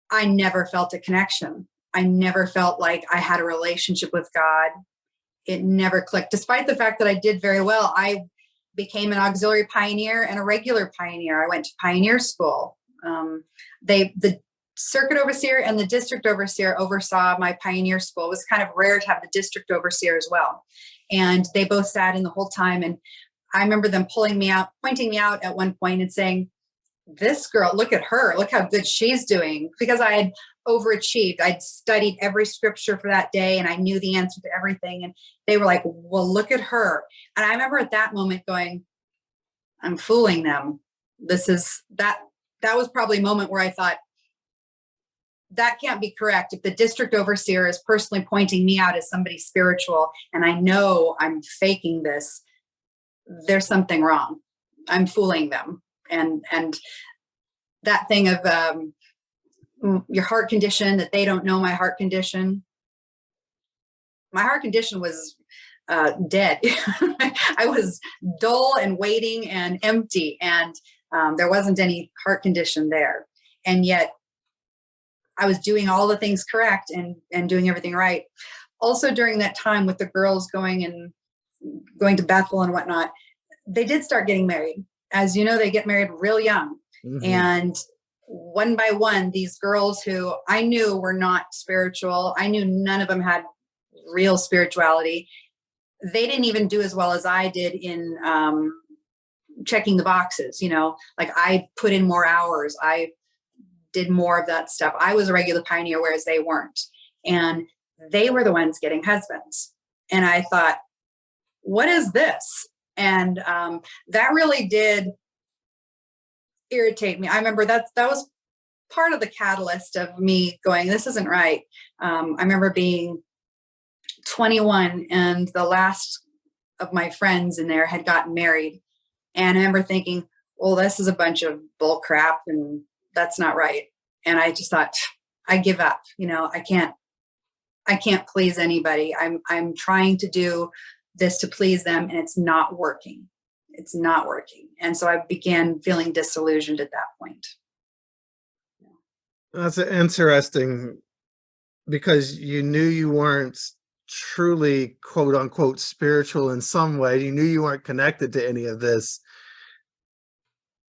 I never felt a connection. I never felt like I had a relationship with God. It never clicked, despite the fact that I did very well. I became an auxiliary pioneer and a regular pioneer. I went to pioneer school. The circuit overseer and the district overseer oversaw my pioneer school. It was kind of rare to have the district overseer as well. And they both sat in the whole time. And I remember them pulling me out, pointing me out at one point and saying, this girl, look at her, look how good she's doing, because I had overachieved. I'd studied every scripture for that day and I knew the answer to everything. And they were like, well, look at her. And I remember at that moment going, I'm fooling them. That was probably a moment where I thought, that can't be correct. If the district overseer is personally pointing me out as somebody spiritual, and I know I'm faking this, there's something wrong. I'm fooling them. And that thing of your heart condition, that they don't know my heart condition. My heart condition was dead. I was dull and waiting and empty, and there wasn't any heart condition there. And yet I was doing all the things correct and doing everything right. Also during that time with the girls going to Bethel and whatnot, they did start getting married. As you know, they get married real young. Mm-hmm. And one by one, these girls who I knew were not spiritual, I knew none of them had real spirituality. They didn't even do as well as I did in checking the boxes. Like I put in more hours. I did more of that stuff. I was a regular pioneer, whereas they weren't. And they were the ones getting husbands. And I thought, what is this? And that really did irritate me. I remember that was part of the catalyst of me going, this isn't right. I remember being 21 and the last of my friends in there had gotten married. And I remember thinking, well, this is a bunch of bull crap and that's not right. And I just thought, I give up. I can't please anybody. I'm trying to do this to please them and it's not working. It's not working. And so I began feeling disillusioned at that point. That's interesting, because you knew you weren't truly quote unquote spiritual in some way. You knew you weren't connected to any of this,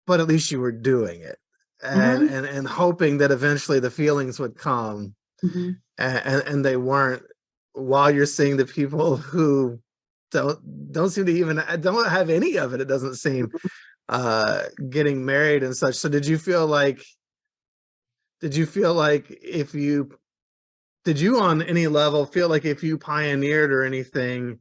but at least you were doing it and mm-hmm. and hoping that eventually the feelings would come. Mm-hmm. and they weren't, while you're seeing the people who don't seem to even don't have any of it, it doesn't seem, getting married and such. So did you feel like did you on any level feel like if you pioneered or anything,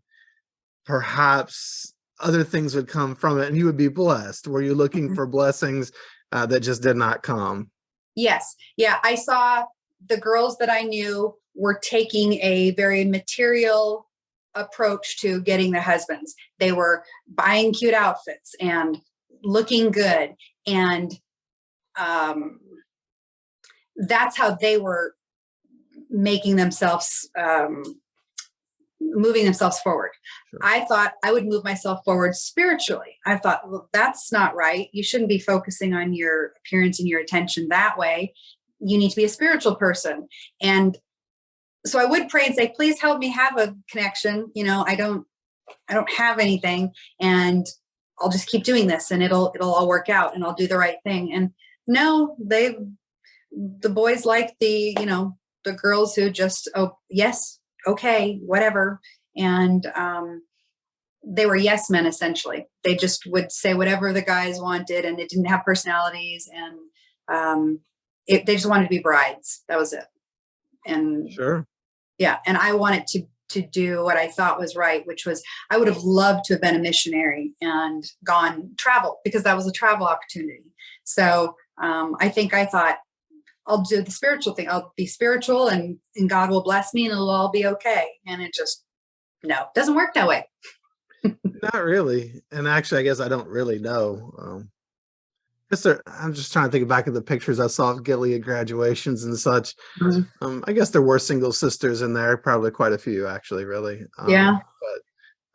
perhaps other things would come from it and you would be blessed? Were you looking mm-hmm. for blessings that just did not come? Yes. Yeah. I saw the girls that I knew were taking a very material approach to getting their husbands. They were buying cute outfits and looking good. And that's how they were making themselves, moving themselves forward. Sure. I thought I would move myself forward spiritually. I thought, well, that's not right. You shouldn't be focusing on your appearance and your attention that way. You need to be a spiritual person. And so I would pray and say, please help me have a connection. I don't have anything, and I'll just keep doing this and it'll all work out and I'll do the right thing. And no, the boys like the girls who just, oh yes, okay, whatever. And they were yes men, essentially. They just would say whatever the guys wanted, and it didn't have personalities, and they just wanted to be brides. That was it. And sure. Yeah. And I wanted to do what I thought was right, which was I would have loved to have been a missionary and gone travel, because that was a travel opportunity. So I thought, I'll do the spiritual thing. I'll be spiritual and God will bless me and it'll all be okay. And it just, no, doesn't work that way. Not really. And actually, I guess I don't really know. Yes, sir. I'm just trying to think back of the pictures I saw of Gilead graduations and such. Mhm. I guess there were single sisters in there, probably quite a few actually, really. Yeah.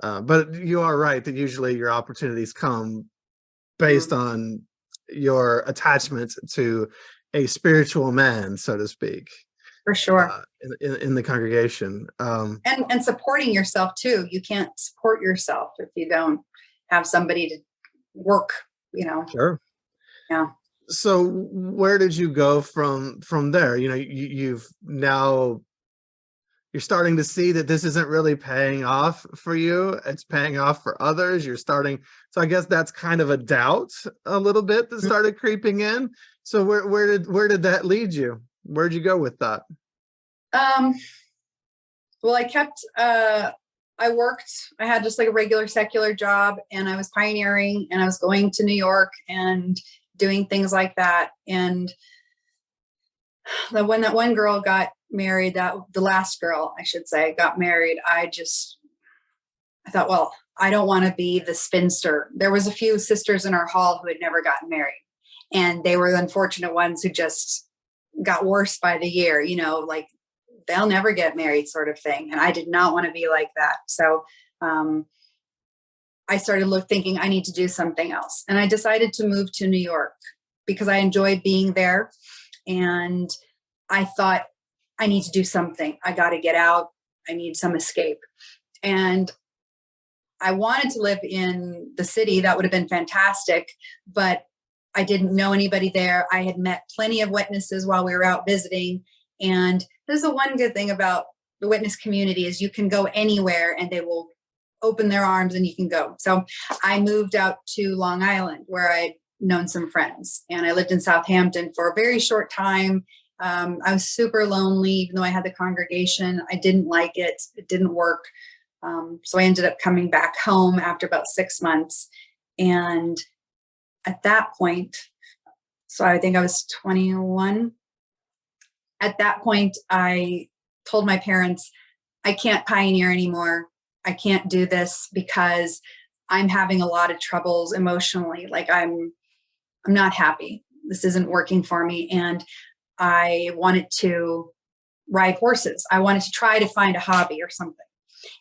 But you are right that usually your opportunities come based Mhm. on your attachment to a spiritual man, so to speak, For sure. in the congregation. And supporting yourself too. You can't support yourself if you don't have somebody to work, you know. Sure. Yeah. So where did you go from there? You've now you're starting to see that this isn't really paying off for you. It's paying off for others. So I guess that's kind of a doubt a little bit that started creeping in. So where did that lead you? Where'd you go with that? Um, well, I worked, I had just like a regular secular job, and I was pioneering, and I was going to New York and doing things like that. And when that one girl got married, that the last girl, I should say, got married, I thought, well, I don't want to be the spinster. There was a few sisters in our hall who had never gotten married, and they were the unfortunate ones who just got worse by the year, like they'll never get married sort of thing. And I did not want to be like that. So um, I started thinking I need to do something else. And I decided to move to New York because I enjoyed being there. And I thought, I need to do something. I got to get out. I need some escape. And I wanted to live in the city. That would have been fantastic. But I didn't know anybody there. I had met plenty of witnesses while we were out visiting. And there's the one good thing about the witness community is you can go anywhere and they will open their arms and you can go. So I moved out to Long Island where I'd known some friends, and I lived in Southampton for a very short time. I was super lonely, even though I had the congregation. I didn't like it. It didn't work. So I ended up coming back home after about 6 months. And at that point, so I think I was 21. At that point, I told my parents, I can't pioneer anymore. I can't do this because I'm having a lot of troubles emotionally. Like I'm not happy. This isn't working for me. And I wanted to ride horses. I wanted to try to find a hobby or something.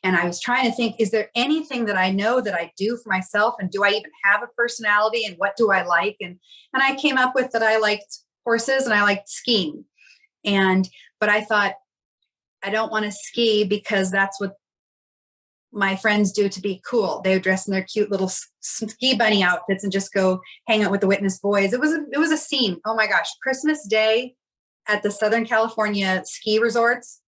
And I was trying to think, is there anything that I know that I do for myself? And do I even have a personality? And what do I like? And I came up with that I liked horses and I liked skiing. But I thought, I don't want to ski because that's what my friends do to be cool. They would dress in their cute little ski bunny outfits and just go hang out with the witness boys. It was a scene. Oh my gosh. Christmas Day at the Southern California ski resorts.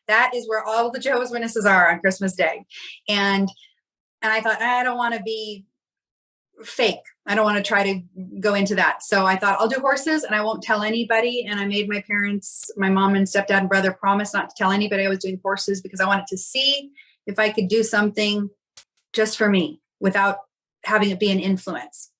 That is where all the Jehovah's Witnesses are on Christmas Day. And I thought, I don't want to be fake. I don't want to try to go into that. So I thought I'll do horses and I won't tell anybody. And I made my parents, my mom and stepdad and brother promise not to tell anybody I was doing horses because I wanted to see if I could do something just for me without having it be an influence.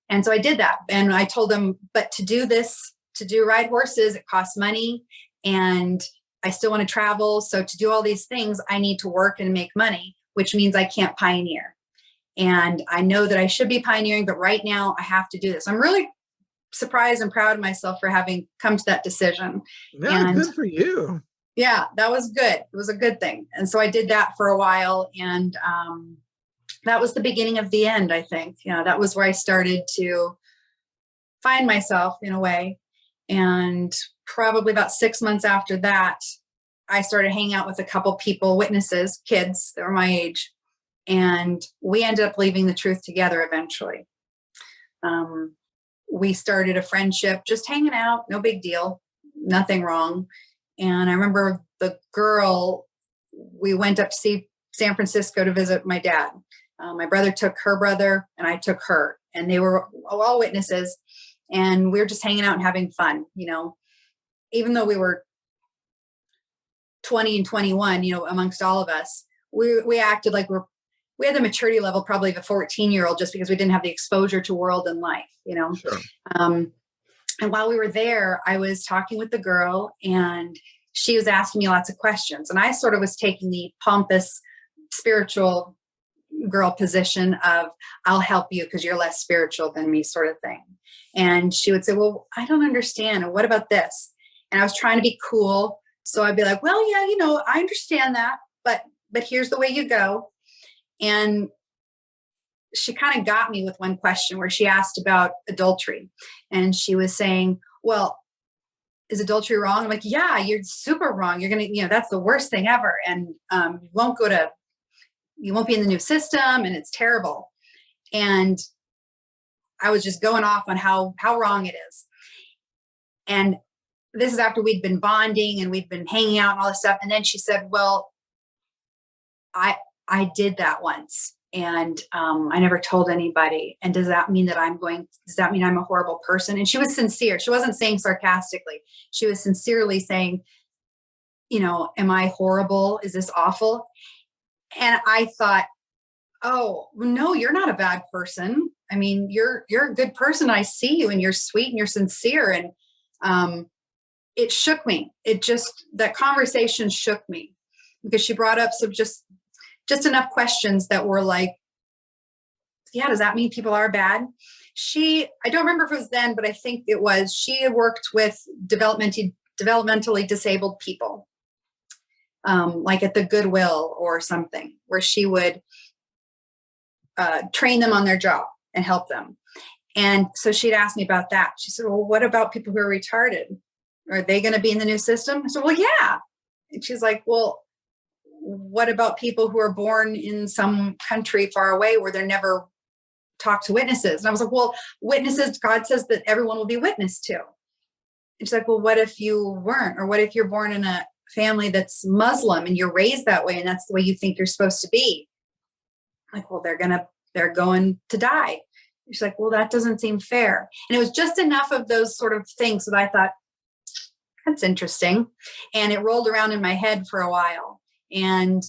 And so I did that. And I told them, but to do this, to do ride horses, it costs money. And I still want to travel. So to do all these things, I need to work and make money, which means I can't pioneer. And I know that I should be pioneering, but right now I have to do this. I'm really surprised and proud of myself for having come to that decision. Yeah, And good for you. yeah, that was good. It was a good thing. And so I did that for a while. And that was the beginning of the end, I think. That was where I started to find myself in a way. And probably about 6 months after that, I started hanging out with a couple people, witnesses, kids that were my age. And we ended up leaving the truth together eventually. We started a friendship, just hanging out, no big deal, nothing wrong. And I remember the girl, we went up to see San Francisco to visit my dad. My brother took her brother and I took her, and they were all witnesses. And we were just hanging out and having fun, even though we were 20 and 21, amongst all of us, we acted like we had the maturity level probably of a 14-year-old just because we didn't have the exposure to world and life, Sure. And while we were there, I was talking with the girl and she was asking me lots of questions. And I sort of was taking the pompous spiritual girl position of, I'll help you because you're less spiritual than me, sort of thing. And she would say, well, I don't understand. And what about this? And I was trying to be cool. So I'd be like, well, yeah, I understand that, but here's the way you go. And she kind of got me with one question where she asked about adultery. And she was saying, well, is adultery wrong? I'm like, yeah, you're super wrong. You're going to, that's the worst thing ever. And you won't be in the new system, and it's terrible. And I was just going off on how wrong it is. And this is after we'd been bonding and we'd been hanging out and all this stuff. And then she said, well, I did that once, and I never told anybody. And does that mean I'm a horrible person? And she was sincere. She wasn't saying sarcastically. She was sincerely saying, am I horrible? Is this awful? And I thought, oh, no, you're not a bad person. I mean, you're a good person. I see you, and you're sweet and you're sincere. And it shook me. That conversation shook me, because she brought up some just enough questions that were like, yeah, does that mean people are bad? I don't remember if it was then, but I think it was, she had worked with developmentally disabled people, like at the Goodwill or something, where she would train them on their job and help them. And so she'd asked me about that. She said, well, what about people who are retarded? Are they going to be in the new system? I said, well, yeah. And she's like, well, what about people who are born in some country far away where they're never talked to witnesses? And I was like, well, witnesses, God says that everyone will be witnessed to. And she's like, well, what if you weren't? Or what if you're born in a family that's Muslim and you're raised that way and that's the way you think you're supposed to be? I'm like, well, they're going to die. She's like, well, that doesn't seem fair. And it was just enough of those sort of things that I thought, that's interesting. And it rolled around in my head for a while. And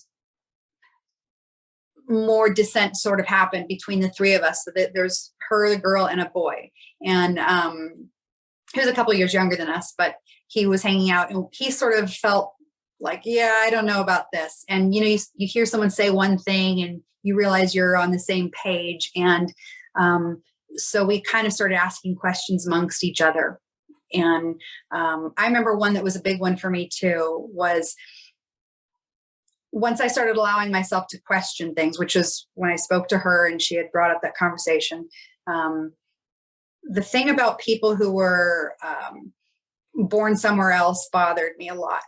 more dissent sort of happened between the three of us. So that there's her, a girl, and a boy. And he was a couple of years younger than us, but he was hanging out, and he sort of felt like, yeah, I don't know about this. And, you hear someone say one thing and you realize you're on the same page. And so we kind of started asking questions amongst each other. And I remember one that was a big one for me too, was once I started allowing myself to question things, which was when I spoke to her and she had brought up that conversation. The thing about people who were born somewhere else bothered me a lot.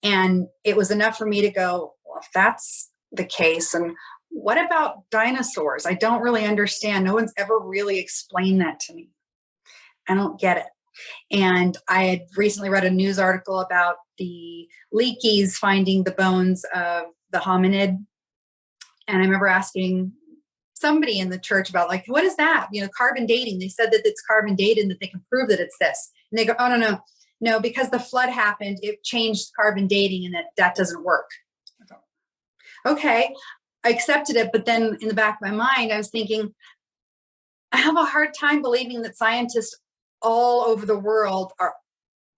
And it was enough for me to go, well, if that's the case, and what about dinosaurs? I don't really understand. No one's ever really explained that to me. I don't get it. And I had recently read a news article about the Leakeys finding the bones of the hominid. And I remember asking somebody in the church about, like, what is that? Carbon dating. They said that it's carbon dated and that they can prove that it's this. And they go, oh, no, because the flood happened, it changed carbon dating and that doesn't work. I thought, okay, I accepted it. But then in the back of my mind, I was thinking, I have a hard time believing that scientists all over the world are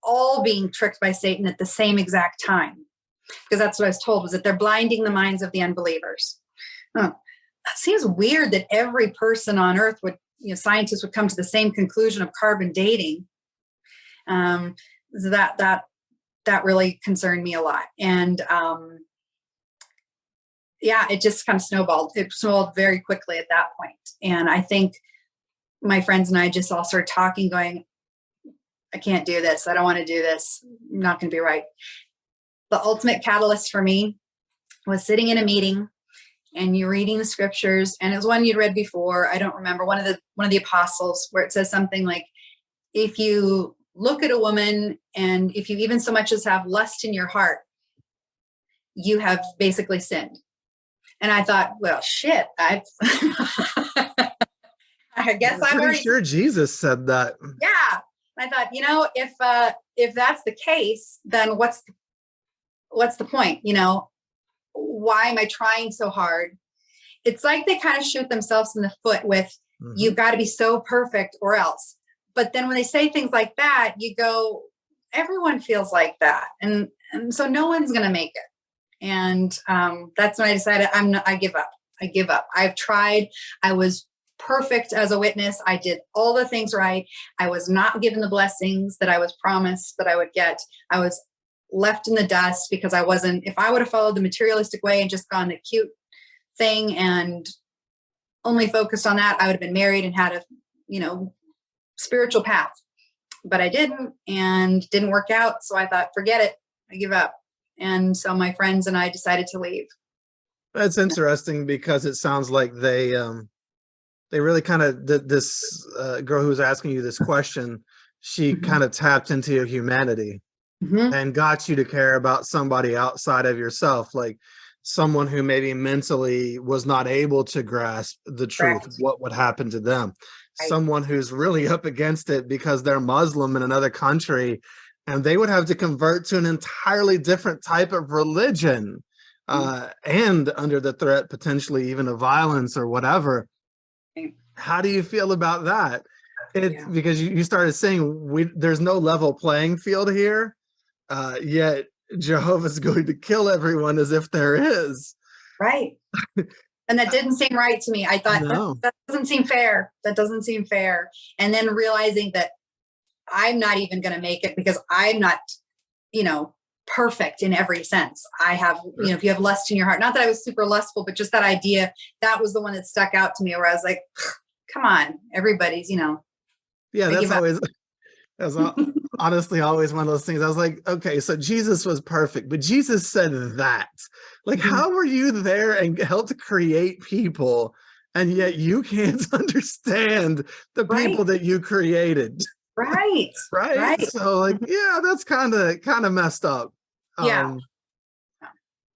all being tricked by Satan at the same exact time. Because that's what I was told, was that they're blinding the minds of the unbelievers. It seems weird that every person on earth would, scientists would come to the same conclusion of carbon dating. That really concerned me a lot. And it just kind of snowballed. It snowballed very quickly at that point. And I think my friends and I just all started talking, going, I can't do this. I don't want to do this. I'm not going to be right. The ultimate catalyst for me was sitting in a meeting and you're reading the scriptures, and it was one you'd read before. I don't remember, one of the apostles, where it says something like, if you look at a woman and if you even so much as have lust in your heart, you have basically sinned. And I thought, well, shit, I guess I'm pretty sure Jesus said that. Yeah. I thought, if that's the case, then what's the point? Why am I trying so hard? It's like they kind of shoot themselves in the foot with, you've got to be so perfect or else. But then when they say things like that, you go, everyone feels like that. And so no one's going to make it. And that's when I decided I give up. I give up. I've tried. I was perfect as a witness. I did all the things right. I was not given the blessings that I was promised that I would get. I was left in the dust because I wasn't, if I would have followed the materialistic way and just gone the cute thing and only focused on that, I would have been married and had a, spiritual path. But I didn't, and didn't work out. So I thought, forget it. I give up. And so my friends and I decided to leave. That's interesting because it sounds like they really kind of did this girl who was asking you this question. She kind of tapped into your humanity and got you to care about somebody outside of yourself, like someone who maybe mentally was not able to grasp the truth, Correct. what would happen to them. Right. Someone who's really up against it because they're Muslim in another country and they would have to convert to an entirely different type of religion and under the threat potentially even of violence or whatever. Right. How do you feel about that? Because you started saying there's no level playing field here, yet Jehovah's going to kill everyone as if there is. Right. And that didn't seem right to me. I thought, No. that doesn't seem fair. That doesn't seem fair. And then realizing that I'm not even going to make it because I'm not, perfect in every sense. I have, if you have lust in your heart, not that I was super lustful, but just that idea, that was the one that stuck out to me where I was like, come on, everybody's, Yeah, that's honestly always one of those things. I was like, okay, so Jesus was perfect, but Jesus said that. Like, how were you there and helped create people, and yet you can't understand the people that you created? Right. Right. So, like, yeah, that's kind of messed up. Yeah.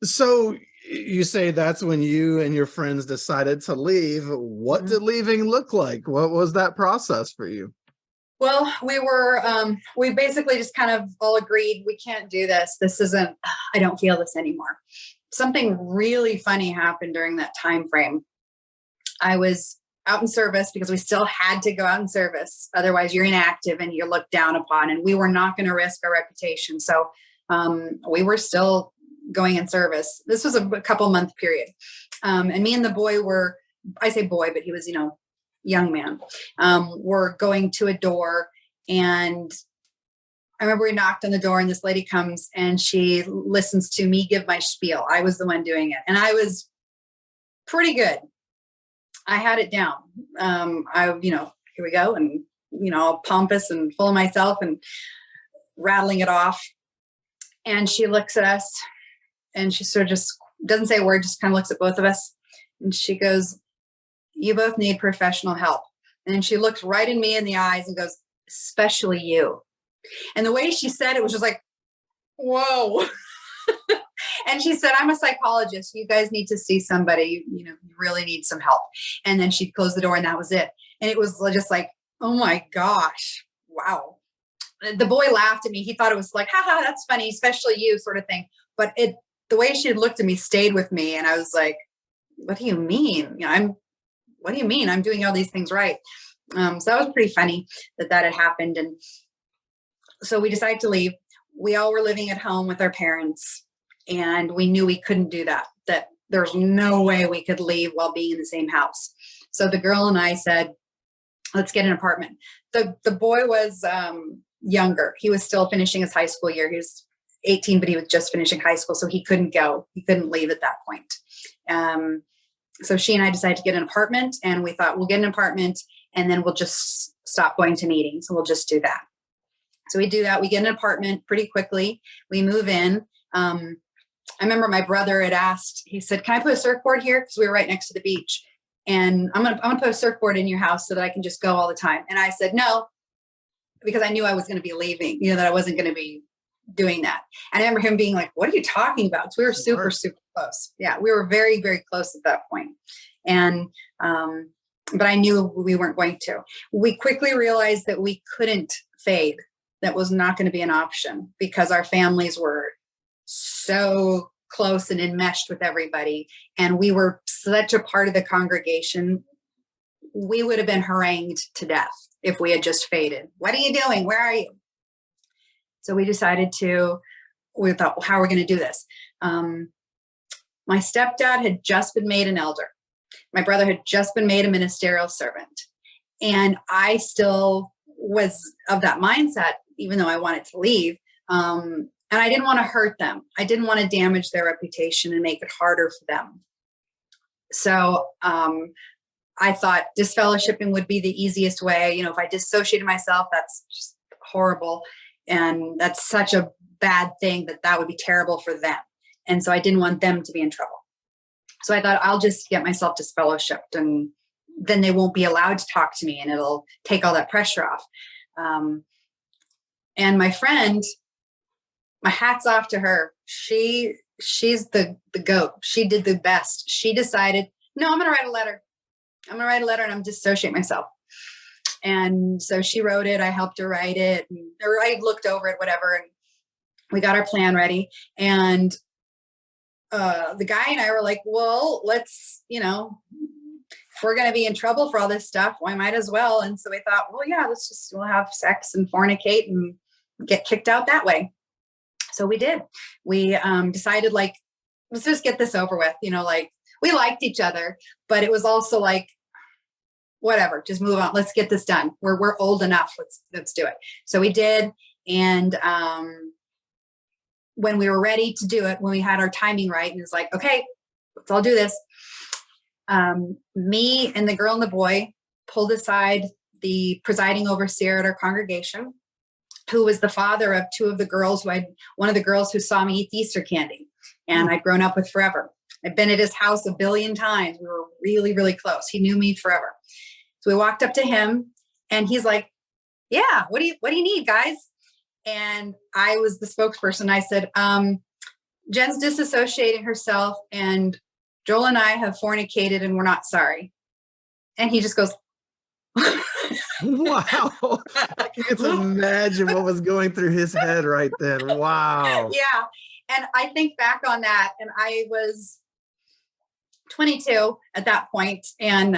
So you say that's when you and your friends decided to leave. What did leaving look like? What was that process for you? Well, we basically just kind of all agreed, we can't do this. This isn't, I don't feel this anymore. Something really funny happened during that time frame. I was out in service because we still had to go out in service. Otherwise you're inactive and you're looked down upon, and we were not going to risk our reputation. So we were still going in service. This was a couple month period. And me and the boy were, I say boy, but he was, young man, were going to a door, and I remember we knocked on the door and this lady comes and she listens to me give my spiel. I was the one doing it, and I was pretty good. I had it down. Here we go. And, all pompous and full of myself and rattling it off. And she looks at us and she sort of just doesn't say a word, just kind of looks at both of us. And she goes, you both need professional help. And she looks right in me in the eyes and goes, especially you. And the way she said it was just like, whoa. And she said, I'm a psychologist. You guys need to see somebody, you really need some help. And then she closed the door and that was it. And it was just like, oh my gosh, wow. The boy laughed at me. He thought it was like, haha, that's funny, especially you sort of thing. But the way she had looked at me stayed with me. And I was like, what do you mean? What do you mean? I'm doing all these things right. So that was pretty funny that had happened. And so we decided to leave. We all were living at home with our parents, and we knew we couldn't do that there's no way we could leave while being in the same house. So the girl and I said, let's get an apartment. The boy was younger. He was still finishing his high school year. He was 18, but he was just finishing high school. So he couldn't go. He couldn't leave at that point. So she and I decided to get an apartment, and we thought we'll get an apartment and then we'll just stop going to meetings, and we'll just do that. So we do that. We get an apartment pretty quickly. We move in. I remember my brother had asked, he said, can I put a surfboard here? Because we were right next to the beach. And I'm gonna put a surfboard in your house so that I can just go all the time. And I said, no, because I knew I was going to be leaving, that I wasn't going to be doing that. And I remember him being like, what are you talking about? So we were super, super close. Yeah, we were very, very close at that point. And, but I knew we weren't going to. We quickly realized that we couldn't fade. That was not going to be an option because our families were so close and enmeshed with everybody. And we were such a part of the congregation. We would have been harangued to death if we had just faded. What are you doing? Where are you? So we thought, well, how are we going to do this? My stepdad had just been made an elder. My brother had just been made a ministerial servant. And I still was of that mindset, even though I wanted to leave. And I didn't want to hurt them. I didn't want to damage their reputation and make it harder for them. So I thought disfellowshipping would be the easiest way. You know, if I dissociated myself, that's just horrible. And that's such a bad thing that would be terrible for them. And so I didn't want them to be in trouble. So I thought I'll just get myself disfellowshipped, and then they won't be allowed to talk to me, and it'll take all that pressure off. And my friend, my hat's off to her. She's the goat. She did the best. She decided, no, I'm going to write a letter. I'm going to write a letter and I'm dissociate myself. And so she wrote it. I helped her write it, or I looked over it, whatever. And we got our plan ready. And the guy and I were like, well, let's, you know, if we're going to be in trouble for all this stuff, why might as well. And so we thought, well, yeah, we'll have sex and fornicate and get kicked out that way. So we did. We decided, like, let's just get this over with. You know, like, we liked each other, but it was also like, whatever, just move on. Let's get this done. We're old enough. Let's do it. So we did. And when we were ready to do it, when we had our timing right, and it's like, okay, let's all do this. Me and the girl and the boy pulled aside the presiding overseer at our congregation, who was the father of two of the girls one of the girls who saw me eat the Easter candy, and I'd grown up with forever. I've been at his house a billion times. We were really, really close. He knew me forever. So we walked up to him, and he's like, yeah, what do you need, guys? And I was the spokesperson. I said, Jen's disassociating herself, and Joel and I have fornicated, and we're not sorry. And he just goes, wow. I can't imagine what was going through his head right then. Wow. Yeah. And I think back on that, and I was 22 at that point. And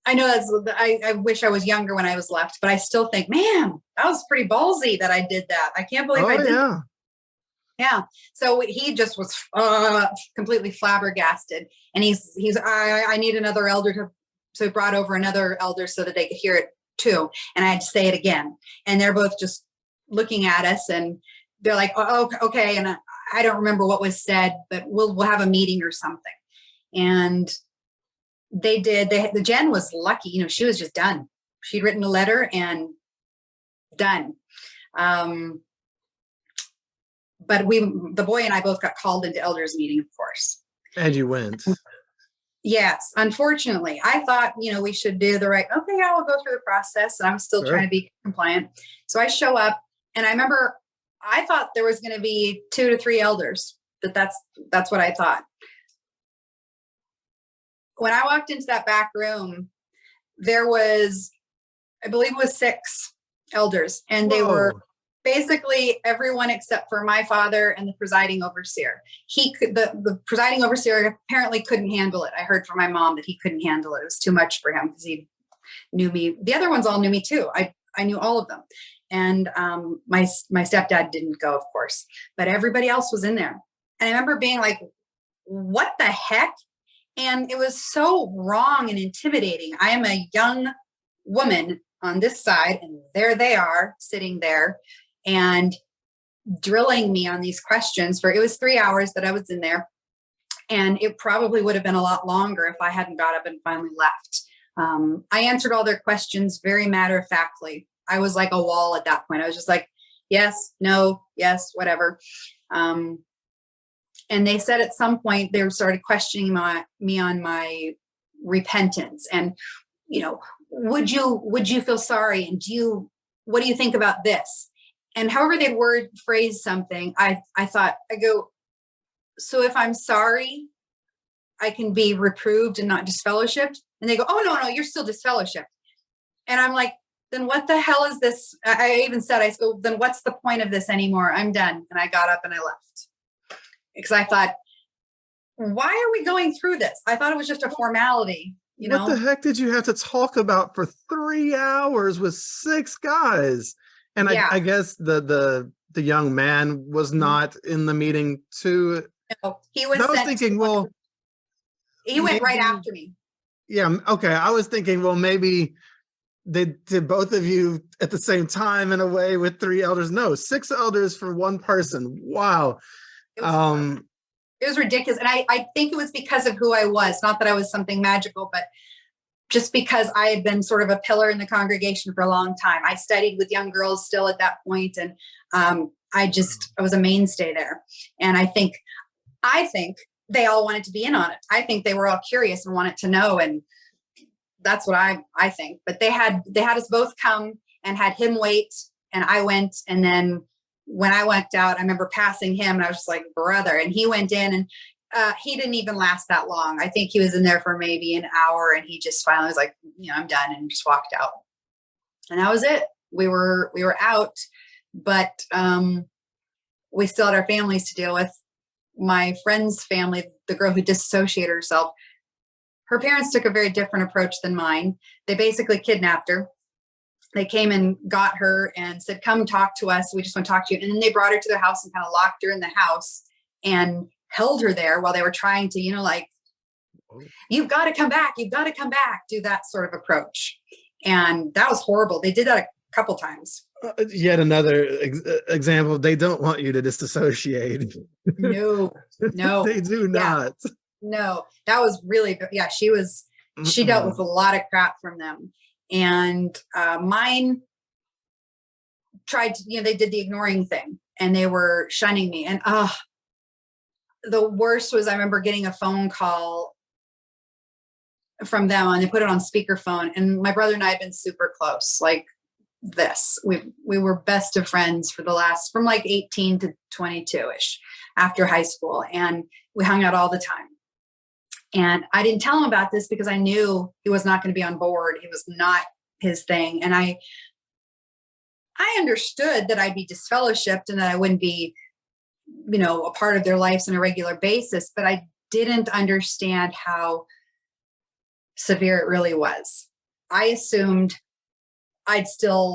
I know I wish I was younger when I was left, but I still think, man, that was pretty ballsy that I did that. I can't believe I did that. Yeah. So he just was completely flabbergasted. And I need another elder so he brought over another elder so that they could hear it too. And I had to say it again. And they're both just looking at us, and they're like, oh, okay. And I don't remember what was said, but we'll have a meeting or something. And they did. The Jen was lucky. You know, she was just done. She'd written a letter and done. But the boy and I both got called into elders meeting, of course. And you went. Yes. Unfortunately, I thought, you know, we should do the right, okay, yeah, we'll go through the process. And I was still trying to be compliant. So I show up, and I remember I thought there was going to be 2 to 3 elders, that's what I thought. When I walked into that back room, there was, I believe it was 6 elders, and they were basically everyone except for my father and the presiding overseer. The presiding overseer apparently couldn't handle it. I heard from my mom that he couldn't handle it. It was too much for him because he knew me. The other ones all knew me too. I knew all of them. And my stepdad didn't go, of course, but everybody else was in there. And I remember being like, what the heck? And it was so wrong and intimidating. I am a young woman on this side, and there they are sitting there and drilling me on these questions it was 3 hours that I was in there. And it probably would have been a lot longer if I hadn't got up and finally left. I answered all their questions very matter-of-factly. I was like a wall at that point. I was just like, yes, no, yes, whatever. And they said at some point they started questioning me on my repentance. And, you know, would you feel sorry? And what do you think about this? And however they'd phrase something, I go, so if I'm sorry, I can be reproved and not disfellowshipped? And they go, oh, no, you're still disfellowshipped. And I'm like, then what the hell is this? I even said, I go, then what's the point of this anymore? I'm done. And I got up and I left. Because I thought, why are we going through this? I thought it was just a formality. You know? What the heck did you have to talk about for 3 hours with 6 guys? And yeah. I guess the young man was not in the meeting too. No, he was. I was thinking, well, He went right after me. Yeah. Okay. I was thinking, well, maybe they did both of you at the same time in a way with 3 elders. No, 6 elders for one person. Wow. It was ridiculous. And I think it was because of who I was. Not that I was something magical, but just because I had been sort of a pillar in the congregation for a long time. I studied with young girls still at that point, and I was a mainstay there. And I think they all wanted to be in on it. I think they were all curious and wanted to know, and that's what I think. But they had us both come and had him wait, and I went, and then when I went out, I remember passing him, and I was just like, brother, and he went in, and he didn't even last that long. I think he was in there for maybe an hour, and he just finally was like, I'm done, and just walked out. And that was it. We were out, but we still had our families to deal with. My friend's family, the girl who disassociated herself, her parents took a very different approach than mine. They basically kidnapped her. They came and got her and said, come talk to us. We just want to talk to you. And then they brought her to their house and kind of locked her in the house and held her there while they were trying to, you've got to come back. You've got to come back. Do that sort of approach. And that was horrible. They did that a couple times. Yet another example. They don't want you to disassociate. No, They do not. No, that was really, she dealt with a lot of crap from them. And mine tried to, they did the ignoring thing, and they were shunning me. And the worst was, I remember getting a phone call from them, and they put it on speakerphone. And my brother and I had been super close, like this. We were best of friends from like 18 to 22-ish after high school. And we hung out all the time. And I didn't tell him about this because I knew he was not going to be on board. It was not his thing. And I understood that I'd be disfellowshipped and that I wouldn't be, a part of their lives on a regular basis, but I didn't understand how severe it really was. I assumed I'd still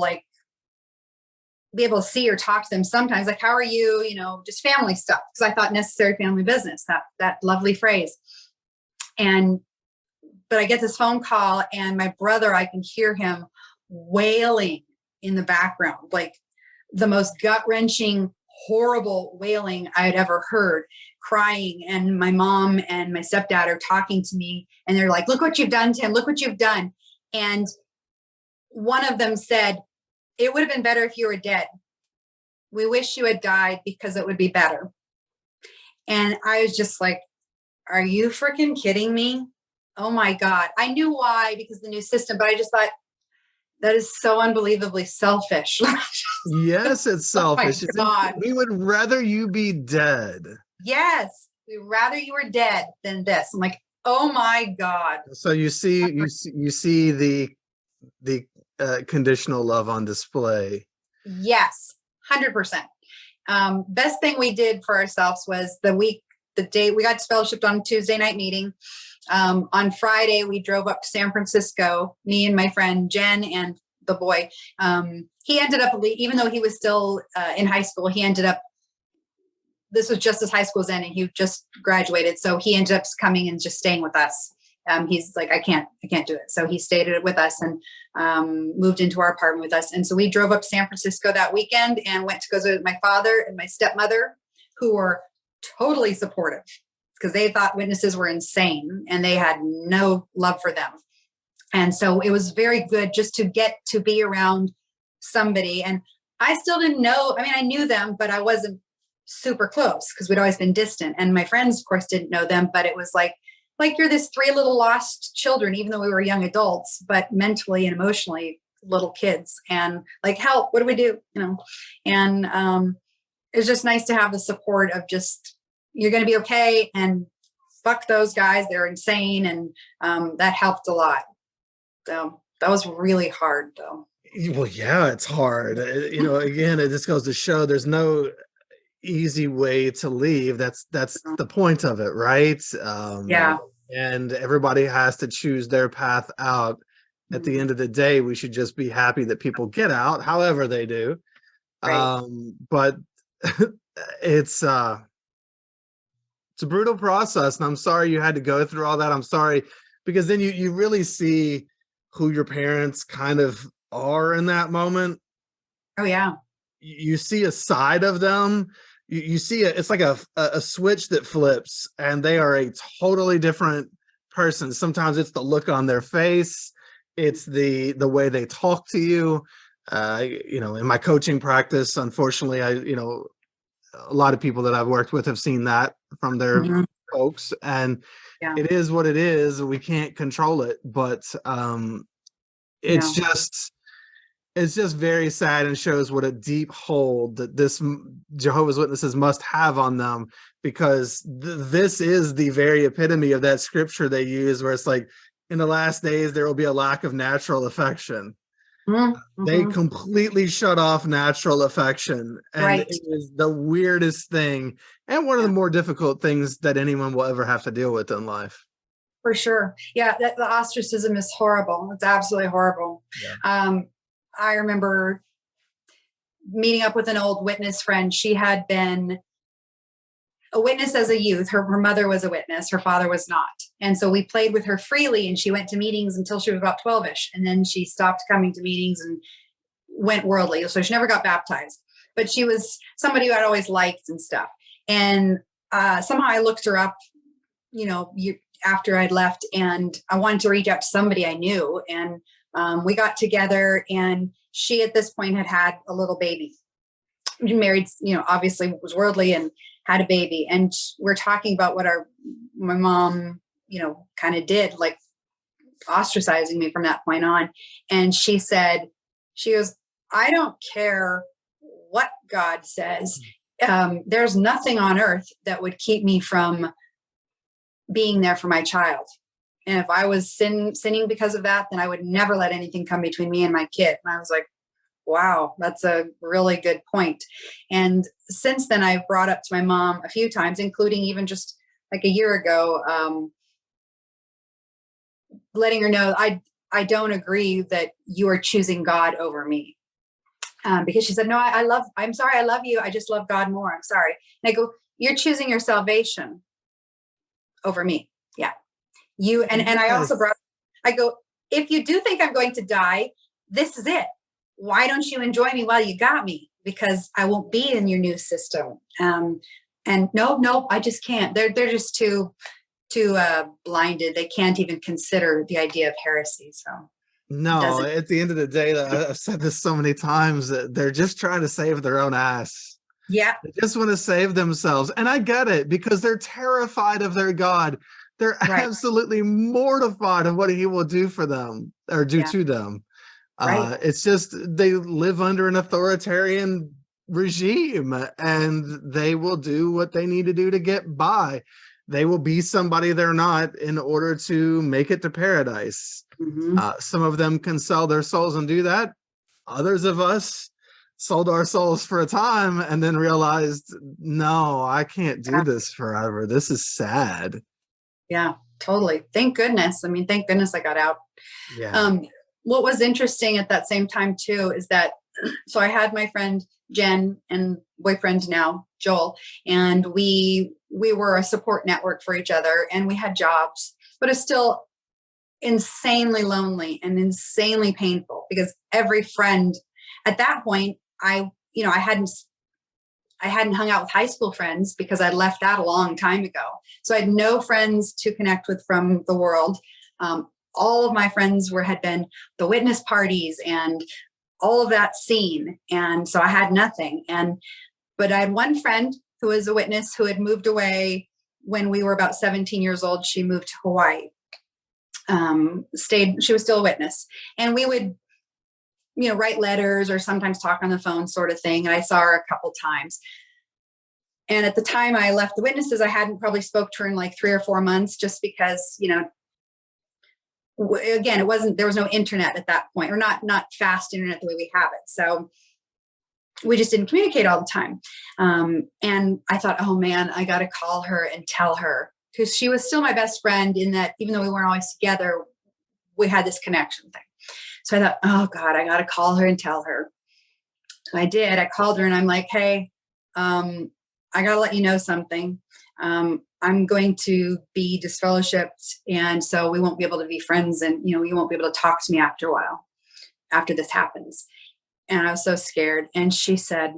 be able to see or talk to them sometimes, like, how are you, just family stuff. Because I thought necessary family business, that lovely phrase. But I get this phone call, and my brother, I can hear him wailing in the background, like the most gut-wrenching, horrible wailing I had ever heard, crying. And my mom and my stepdad are talking to me, and they're like, look what you've done, Tim, look what you've done. And one of them said, it would have been better if you were dead. We wish you had died because it would be better. And I was just like, are you freaking kidding me? Oh my God. I knew why, because the new system, but I just thought that is so unbelievably selfish. Yes, it's selfish. Oh my God. We would rather you be dead. Yes. We'd rather you were dead than this. I'm like, oh my God. So you see the conditional love on display. Yes. 100%. Best thing we did for ourselves was the day we got fellowshipped on Tuesday night meeting. On Friday, we drove up to San Francisco, me and my friend Jen and the boy. He ended up, even though he was still in high school, this was just as high school's ending. He just graduated. So he ended up coming and just staying with us. He's like, I can't do it. So he stayed with us and moved into our apartment with us. And so we drove up to San Francisco that weekend and went to go visit my father and my stepmother, who were totally supportive because they thought witnesses were insane and they had no love for them. And so it was very good just to get to be around somebody. And I still didn't know. I mean, I knew them, but I wasn't super close because we'd always been distant. And my friends, of course, didn't know them, but it was like you're this 3 little lost children, even though we were young adults, but mentally and emotionally little kids. And like, help, what do we do? And it's just nice to have the support of just, you're going to be okay. And fuck those guys. They're insane. And that helped a lot. So that was really hard though. Well, yeah, it's hard. Again, it just goes to show there's no easy way to leave. That's the point of it, right? Yeah. And everybody has to choose their path out. At the end of the day, we should just be happy that people get out, however they do. Right. But it's It's a brutal process, and I'm sorry you had to go through all that. I'm sorry, because then you really see who your parents kind of are in that moment. Oh yeah. You see a side of them. You see it's like a switch that flips, and they are a totally different person. Sometimes it's the look on their face, it's the way they talk to you. In my coaching practice, unfortunately, a lot of people that I've worked with have seen that from their Mhm. folks, and Yeah. it is what it is. We can't control it, but it's No, just it's just very sad, and shows what a deep hold that this Jehovah's Witnesses must have on them, because this is the very epitome of that scripture they use, where it's like, in the last days there will be a lack of natural affection. They mm-hmm. completely shut off natural affection, and Right. it is the weirdest thing, and one of the Yeah, more difficult things that anyone will ever have to deal with in life. for sure. Yeah, the ostracism is horrible. It's absolutely horrible. Yeah. I remember meeting up with an old witness friend. She had been a witness as a youth. Her mother was a witness, her father was not. And so we played with her freely, and she went to meetings until she was about 12ish. And then she stopped coming to meetings and went worldly. So she never got baptized, but she was somebody who I'd always liked and stuff. And somehow I looked her up, after I'd left, and I wanted to reach out to somebody I knew. And we got together, and she at this point had a little baby. Married, obviously was worldly and had a baby. And we're talking about what my mom, kind of did, like ostracizing me from that point on. And she goes, I don't care what God says. There's nothing on earth that would keep me from being there for my child. And if I was sinning because of that, then I would never let anything come between me and my kid. And I was like, wow, that's a really good point. And since then, I've brought up to my mom a few times, including even just like a year ago, letting her know I don't agree that you are choosing God over me. Because she said, no, I'm sorry, I love you. I just love God more. I'm sorry. And I go, you're choosing your salvation over me. Yeah. And I also I go, if you do think I'm going to die, this is it. Why don't you enjoy me while you got me? Because I won't be in your new system. And no, I just can't. They're just too blinded. They can't even consider the idea of heresy. So No, at the end of the day, I've said this so many times, that they're just trying to save their own ass. Yeah. They just want to save themselves. And I get it, because they're terrified of their God. They're Right. absolutely mortified of what he will do for them, or do to them. Right. It's just, they live under an authoritarian regime, and they will do what they need to do to get by. They will be somebody they're not in order to make it to paradise. Mm-hmm. Some of them can sell their souls and do that. Others of us sold our souls for a time and then realized, no, I can't do this forever. This is sad. Yeah, totally. Thank goodness. I mean, thank goodness I got out. Yeah. What was interesting at that same time too is that, so I had my friend Jen and boyfriend now Joel, and we were a support network for each other, and we had jobs, but it's still insanely lonely and insanely painful, because every friend at that point, I hadn't hung out with high school friends because I left that a long time ago. So I had no friends to connect with from the world. All of my friends had been the witness parties and all of that scene. And so I had nothing. But I had one friend who was a witness who had moved away when we were about 17 years old. She moved to Hawaii, she was still a witness. And we would, write letters or sometimes talk on the phone, sort of thing. And I saw her a couple times. And at the time I left the witnesses, I hadn't probably spoke to her in like 3 or 4 months, just because, again, there was no internet at that point, or not fast internet the way we have it. So we just didn't communicate all the time. And I thought, oh man, I got to call her and tell her, because she was still my best friend, in that even though we weren't always together, we had this connection thing. So I thought, oh God, I got to call her and tell her. So I did. I called her and I'm like, hey, I got to let you know something. I'm going to be disfellowshipped. And so we won't be able to be friends. And, you won't be able to talk to me after a while, after this happens. And I was so scared. And she said,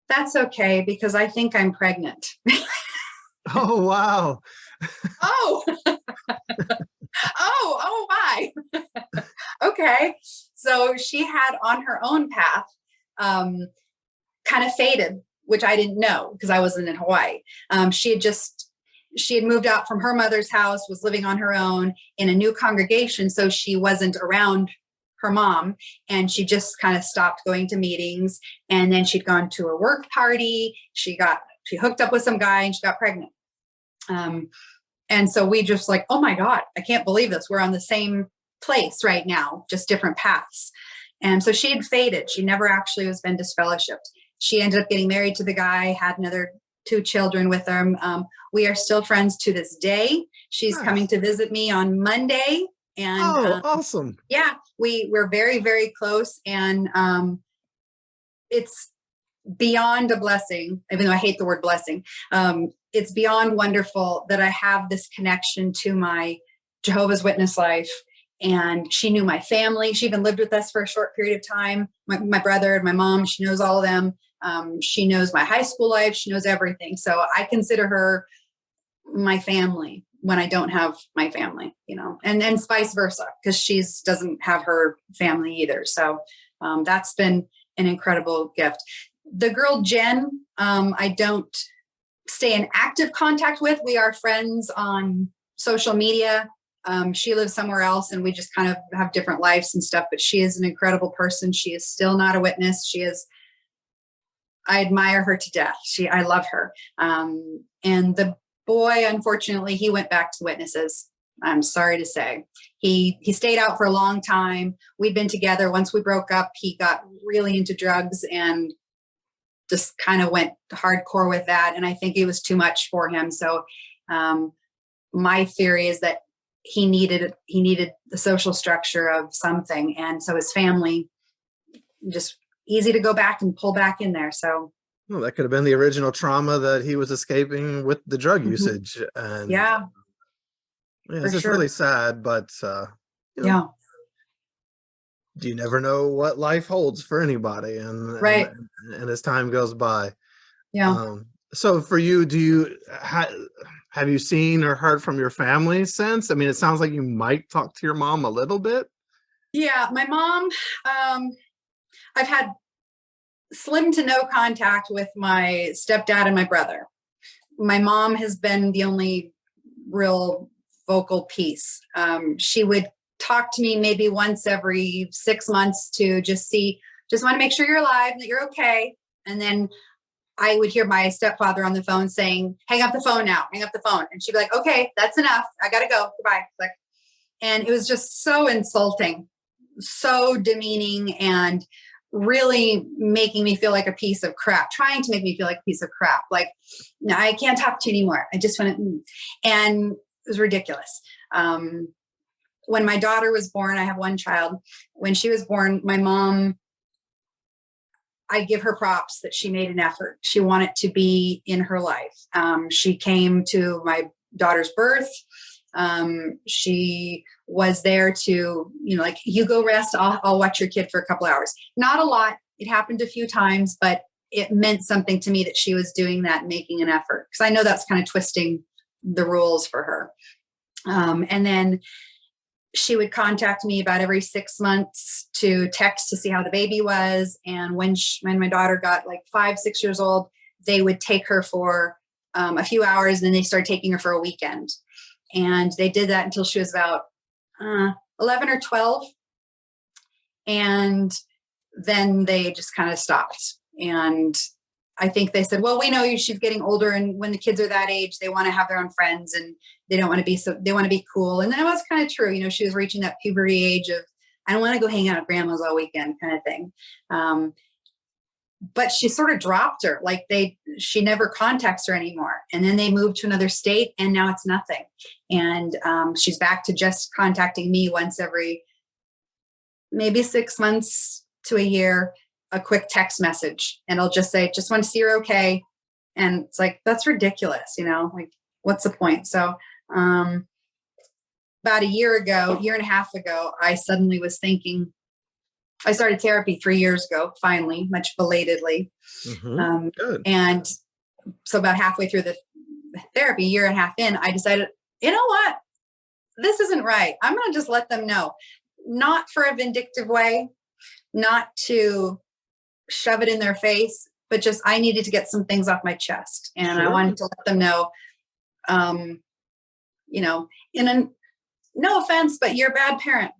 that's okay, because I think I'm pregnant. Oh, wow. Oh, oh my. Okay. So she had on her own path, kind of faded, which I didn't know because I wasn't in Hawaii. She had moved out from her mother's house, was living on her own in a new congregation. So she wasn't around her mom, and she just kind of stopped going to meetings. And then she'd gone to a work party. She hooked up with some guy and she got pregnant. And so we just like, oh my God, I can't believe this. We're on the same place right now, just different paths. And so she had faded. She never actually was been disfellowshipped. She ended up getting married to the guy, had another 2 children with him. We are still friends to this day. She's coming to visit me on Monday. And awesome. Yeah, we're very, very close. And it's beyond a blessing, even though I hate the word blessing. It's beyond wonderful that I have this connection to my Jehovah's Witness life. And she knew my family. She even lived with us for a short period of time. My brother and my mom, she knows all of them. She knows my high school life. She knows everything. So I consider her my family when I don't have my family, and vice versa, because she doesn't have her family either. So that's been an incredible gift. The girl, Jen, I don't stay in active contact with. We are friends on social media. She lives somewhere else and we just kind of have different lives and stuff, but she is an incredible person. She is still not a witness. I admire her to death. I love her. And the boy, unfortunately, he went back to witnesses. I'm sorry to say. He stayed out for a long time. We'd been together. Once we broke up, he got really into drugs and just kind of went hardcore with that. And I think it was too much for him. So my theory is that he needed the social structure of something. And so his family, just easy to go back and pull back in there. So well, that could have been the original trauma that he was escaping with the drug usage. And yeah, it's just really sad, but yeah, you never know what life holds for anybody, and right. And as time goes by. Yeah. So for you, have you seen or heard from your family since? I mean, it sounds like you might talk to your mom a little bit. Yeah, my mom, I've had slim to no contact with my stepdad and my brother. My mom has been the only real vocal piece. She would talk to me maybe once every 6 months to just want to make sure you're alive, that you're okay. And then I would hear my stepfather on the phone saying, hang up the phone now, hang up the phone. And she'd be like, okay, that's enough. I got to go. Goodbye. And it was just so insulting, so demeaning, and really making me feel like a piece of crap, trying to make me feel like a piece of crap. Like, no, I can't talk to you anymore. I just want to, and it was ridiculous. When my daughter was born, I have one child. When she was born, my mom, I give her props that she made an effort. She wanted to be in her life. She came to my daughter's birth. She was there to, like, you go rest. I'll watch your kid for a couple hours. Not a lot. It happened a few times, but it meant something to me that she was doing that, making an effort. Because I know that's kind of twisting the rules for her. And then she would contact me about every 6 months to text to see how the baby was. And when my daughter got like 5, 6 years old, they would take her for a few hours, and then they started taking her for a weekend. And they did that until she was about 11 or 12. And then they just kind of stopped. And I think they said, well, we know she's getting older. And when the kids are that age, they want to have their own friends and they don't want to be they want to be cool. And that was kind of true. She was reaching that puberty age of, I don't want to go hang out at grandma's all weekend kind of thing. But she sort of dropped her. Like she never contacts her anymore. And then they moved to another state and now it's nothing. And she's back to just contacting me once every maybe 6 months to a year, a quick text message. And I'll just say, just want to see you're okay. And it's like, that's ridiculous, like, what's the point? So, about a year and a half ago, I suddenly was thinking, I started therapy 3 years ago, finally, much belatedly. Good. And so about halfway through the therapy, year and a half in, I decided, you know what? This isn't right. I'm going to just let them know, not for a vindictive way, not to shove it in their face, but just, I needed to get some things off my chest. And I wanted to let them know, no offense, but you're a bad parent,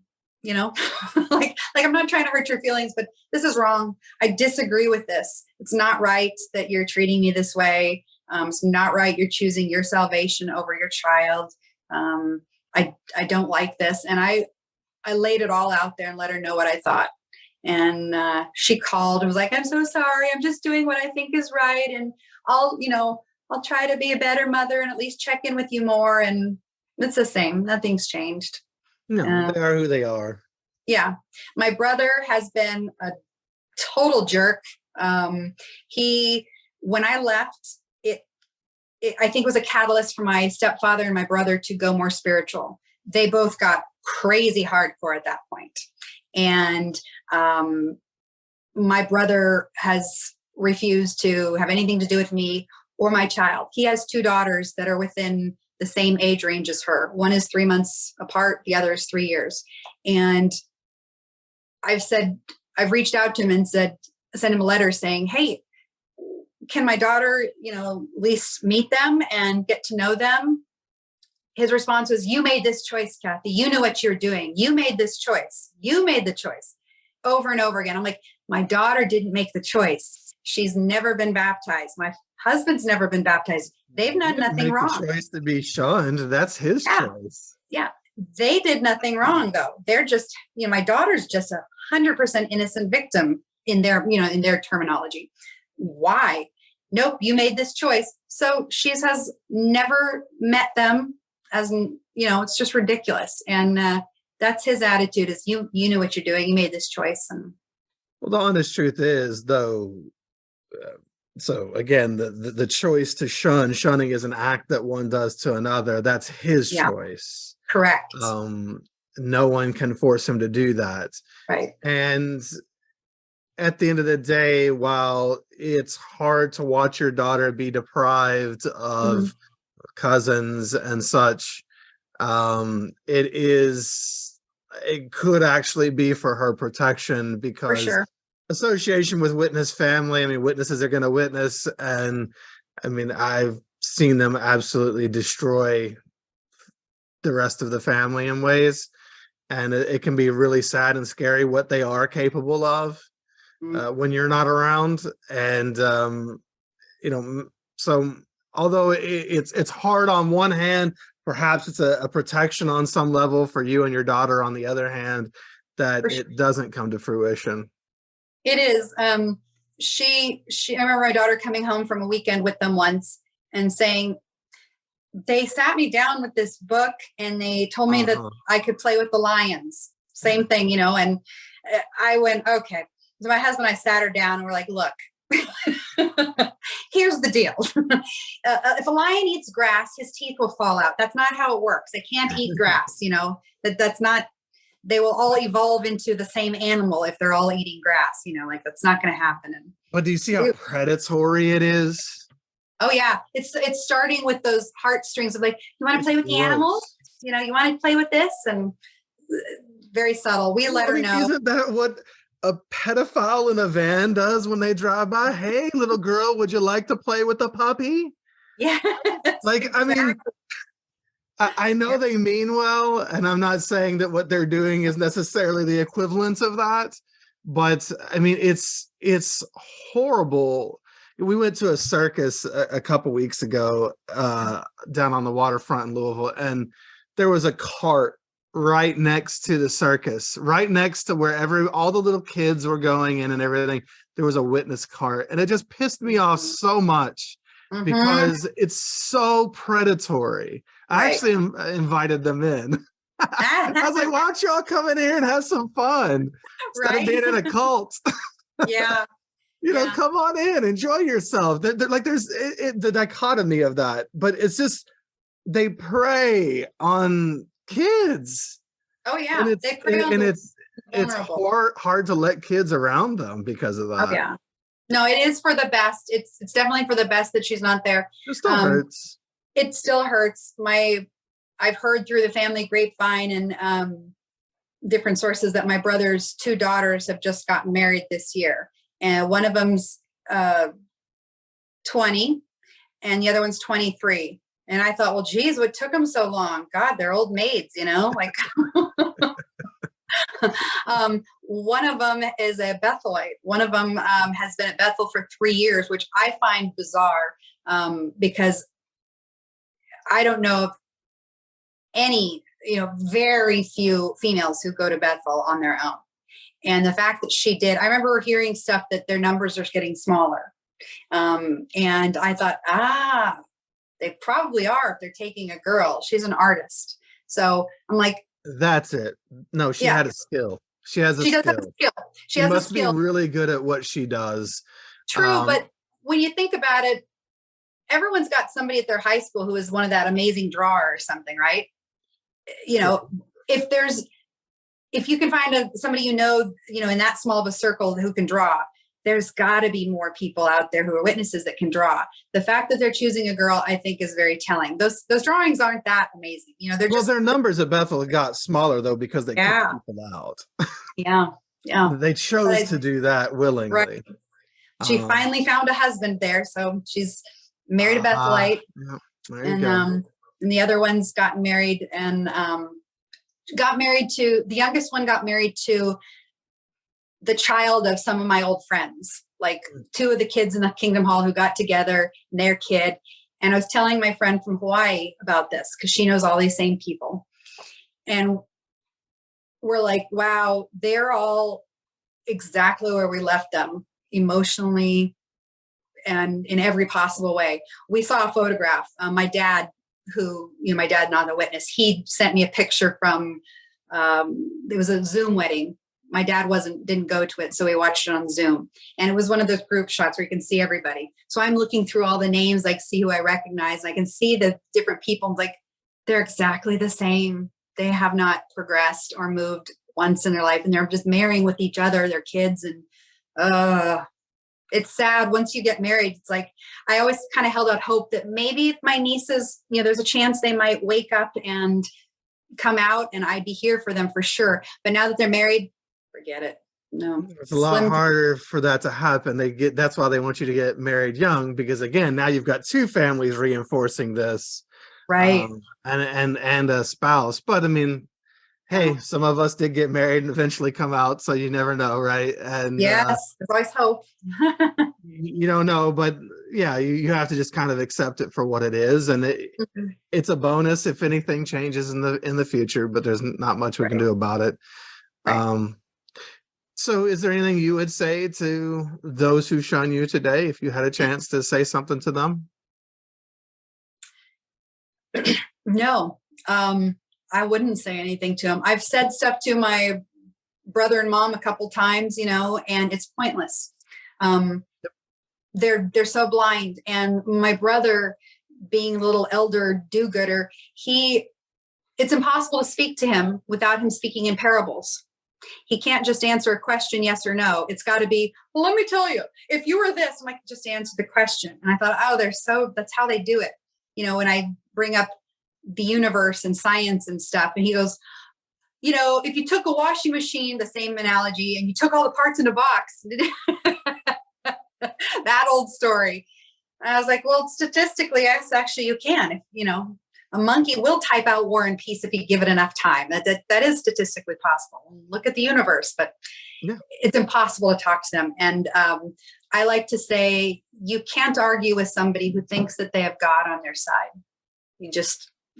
like I'm not trying to hurt your feelings, but this is wrong. I disagree with this. It's not right that you're treating me this way. It's not right. You're choosing your salvation over your child. I don't like this. And I laid it all out there and let her know what I thought. And she called and was like, I'm so sorry. I'm just doing what I think is right. And I'll try to be a better mother and at least check in with you more. And it's the same. Nothing's changed. No, they are who they are. Yeah. My brother has been a total jerk. When I left, it I think was a catalyst for my stepfather and my brother to go more spiritual. They both got crazy hardcore at that point. And my brother has refused to have anything to do with me or my child. He has 2 daughters that are within the same age range as her. One is 3 months apart. The other is 3 years. And I've reached out to him and sent him a letter saying, hey, can my daughter, at least meet them and get to know them? His response was, you made this choice, Kathy. You knew what you're doing. You made this choice. You made the choice. Over and over again. I'm like, my daughter didn't make the choice. She's never been baptized. My husband's never been baptized. They've done nothing wrong. The choice to be shunned. That's his choice. Yeah. They did nothing wrong though. They're just, my daughter's just 100% innocent victim in their, in their terminology. Why? Nope. You made this choice. So she has never met them as, it's just ridiculous. And, that's his attitude is you knew what you're doing. You made this choice. And well, the honest truth is though, so again, the choice to shunning is an act that one does to another. That's his choice. Correct. No one can force him to do that. Right. And at the end of the day, while it's hard to watch your daughter be deprived of cousins and such, it could actually be for her protection, because association with witness family, witnesses are going to witness. And I've seen them absolutely destroy the rest of the family in ways. And it can be really sad and scary what they are capable of when you're not around. And, so although it's hard on one hand, perhaps it's a protection on some level for you and your daughter on the other hand, that it doesn't come to fruition. It is. I remember my daughter coming home from a weekend with them once and saying, they sat me down with this book and they told me that I could play with the lions. Same thing, and I went, okay. So my husband and I sat her down and we're like, look, here's the deal. If a lion eats grass, his teeth will fall out. That's not how it works. They can't eat grass, that's not, they will all evolve into the same animal if they're all eating grass, that's not going to happen. But do you see how predatory it is? Oh yeah. It's starting with those heartstrings of like, you want to play with the animals? You want to play with this, and very subtle. We let her know. Isn't that what a pedophile in a van does when they drive by? Hey, little girl, would you like to play with a puppy? Yeah. I know they mean well, and I'm not saying that what they're doing is necessarily the equivalent of that, but it's horrible. We went to a circus a couple weeks ago down on the waterfront in Louisville, and there was a cart right next to the circus, right next to where all the little kids were going in and everything. There was a witness cart, and it just pissed me off so much because it's so predatory. I actually invited them in. I was like, why don't y'all come in here and have some fun instead of being in a cult? Yeah. Yeah. come on in, enjoy yourself. Like there's the dichotomy of that, but it's just they prey on kids, Oh and yeah. They prey on the it's vulnerable. hard to let kids around them because of Oh that. yeah. No, it is for the best. It's definitely for the best that she's not there. It still hurts. It still hurts. I've heard through the family grapevine and different sources that my brother's two daughters have just gotten married this year. And one of them's 20 and the other one's 23. And I thought, well, geez, what took them so long? God, they're old maids, like one of them is a Bethelite. One of them has been at Bethel for 3 years, which I find bizarre because I don't know of any, very few females who go to Bethel on their own. And the fact that she did, I remember hearing stuff that their numbers are getting smaller. And I thought, they probably are if they're taking a girl. She's an artist. So I'm like, that's it. No, she had a skill. She has a skill. Have a skill. She has must a skill. be really good at what she does. True, but when you think about it, everyone's got somebody at their high school who is one of that amazing drawer or something, right? If you can find somebody in that small of a circle who can draw, there's got to be more people out there who are witnesses that can draw. The fact that they're choosing a girl, I think, is very telling. Those drawings aren't that amazing. Their numbers at Bethel got smaller though because they kicked people out. Yeah. They chose to do that willingly. Right. She finally found a husband there, so she's married a Bethelite. There you go. And the other one's gotten married and the youngest one got married to the child of some of my old friends, like two of the kids in the Kingdom Hall who got together and their kid. And I was telling my friend from Hawaii about this because she knows all these same people. And we're like, wow, they're all exactly where we left them emotionally and in every possible way. We saw a photograph. My dad, my dad not a witness, he sent me a picture from, it was a Zoom wedding. My dad didn't go to it, so we watched it on Zoom. And it was one of those group shots where you can see everybody. So I'm looking through all the names, like see who I recognize. And I can see the different people, like they're exactly the same. They have not progressed or moved once in their life, and they're just marrying with each other, their kids. And it's sad once you get married. It's like, I always kind of held out hope that maybe my nieces, there's a chance they might wake up and come out and I'd be here for them for sure. But now that they're married, forget it. No, it's a lot harder for that to happen. That's why they want you to get married young, because again, now you've got two families reinforcing this, right? And a spouse. But I mean, hey, some of us did get married and eventually come out, so you never know, right? And yes, there's always hope. You don't know, but yeah, you have to just kind of accept it for what it is, and it's a bonus if anything changes in the future. But there's not much we can do about it. Right. So is there anything you would say to those who shun you today, if you had a chance to say something to them? No, I wouldn't say anything to them. I've said stuff to my brother and mom a couple times, and it's pointless. They're so blind. And my brother, being a little elder do-gooder, it's impossible to speak to him without him speaking in parables. He can't just answer a question, yes or no. It's got to be, well, let me tell you, if you were this, I'm like, just answer the question. And I thought, that's how they do it. When I bring up the universe and science and stuff, and he goes, if you took a washing machine, the same analogy, and you took all the parts in a box, that old story. And I was like, well, statistically, yes, actually you can. If, a monkey will type out War and Peace if you give it enough time. That is statistically possible. Look at the universe, but it's impossible to talk to them. And I like to say, you can't argue with somebody who thinks that they have God on their side.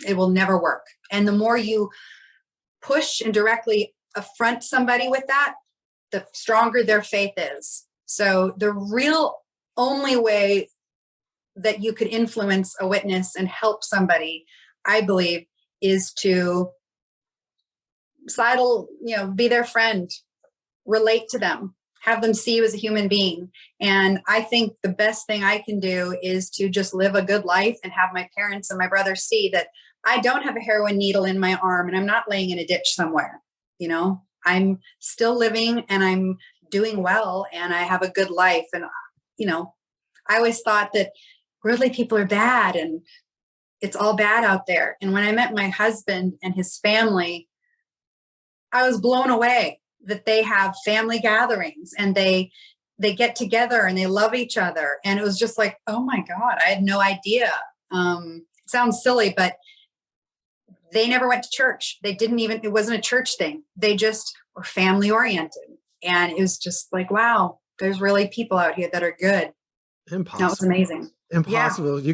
It will never work. And the more you push and directly affront somebody with that, the stronger their faith is. So the real only way that you could influence a witness and help somebody, I believe, is to be their friend, relate to them, have them see you as a human being. And I think the best thing I can do is to just live a good life and have my parents and my brothers see that I don't have a heroin needle in my arm and I'm not laying in a ditch somewhere. You know, I'm still living and I'm doing well and I have a good life. And, you know, I always thought that really people are bad and it's all bad out there. And when I met my husband and his family, I was blown away that they have family gatherings and they get together and they love each other. And it was just like, oh my God, I had no idea. It sounds silly, but they never went to church. It wasn't a church thing. They just were family oriented. And it was just like, wow, there's really people out here that are good. Impossible. That was amazing. Impossible. Yeah.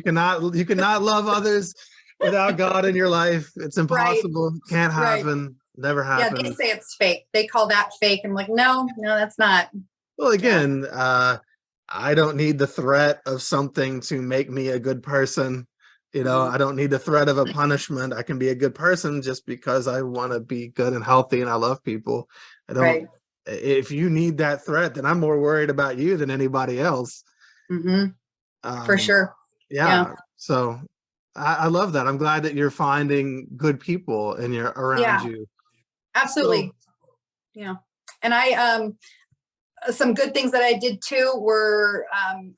You cannot love others without God in your life. It's impossible. Right. Can't happen. Right. Never happen. Yeah, they say it's fake. They call that fake. I'm like, no, that's not. Well, again, I don't need the threat of something to make me a good person. You know, I don't need the threat of a punishment. I can be a good person just because I want to be good and healthy and I love people. I don't. Right. If you need that threat, then I'm more worried about you than anybody else. For sure. Yeah. So I love that. I'm glad that you're finding good people around you. Absolutely. So, and I, some good things that I did too were,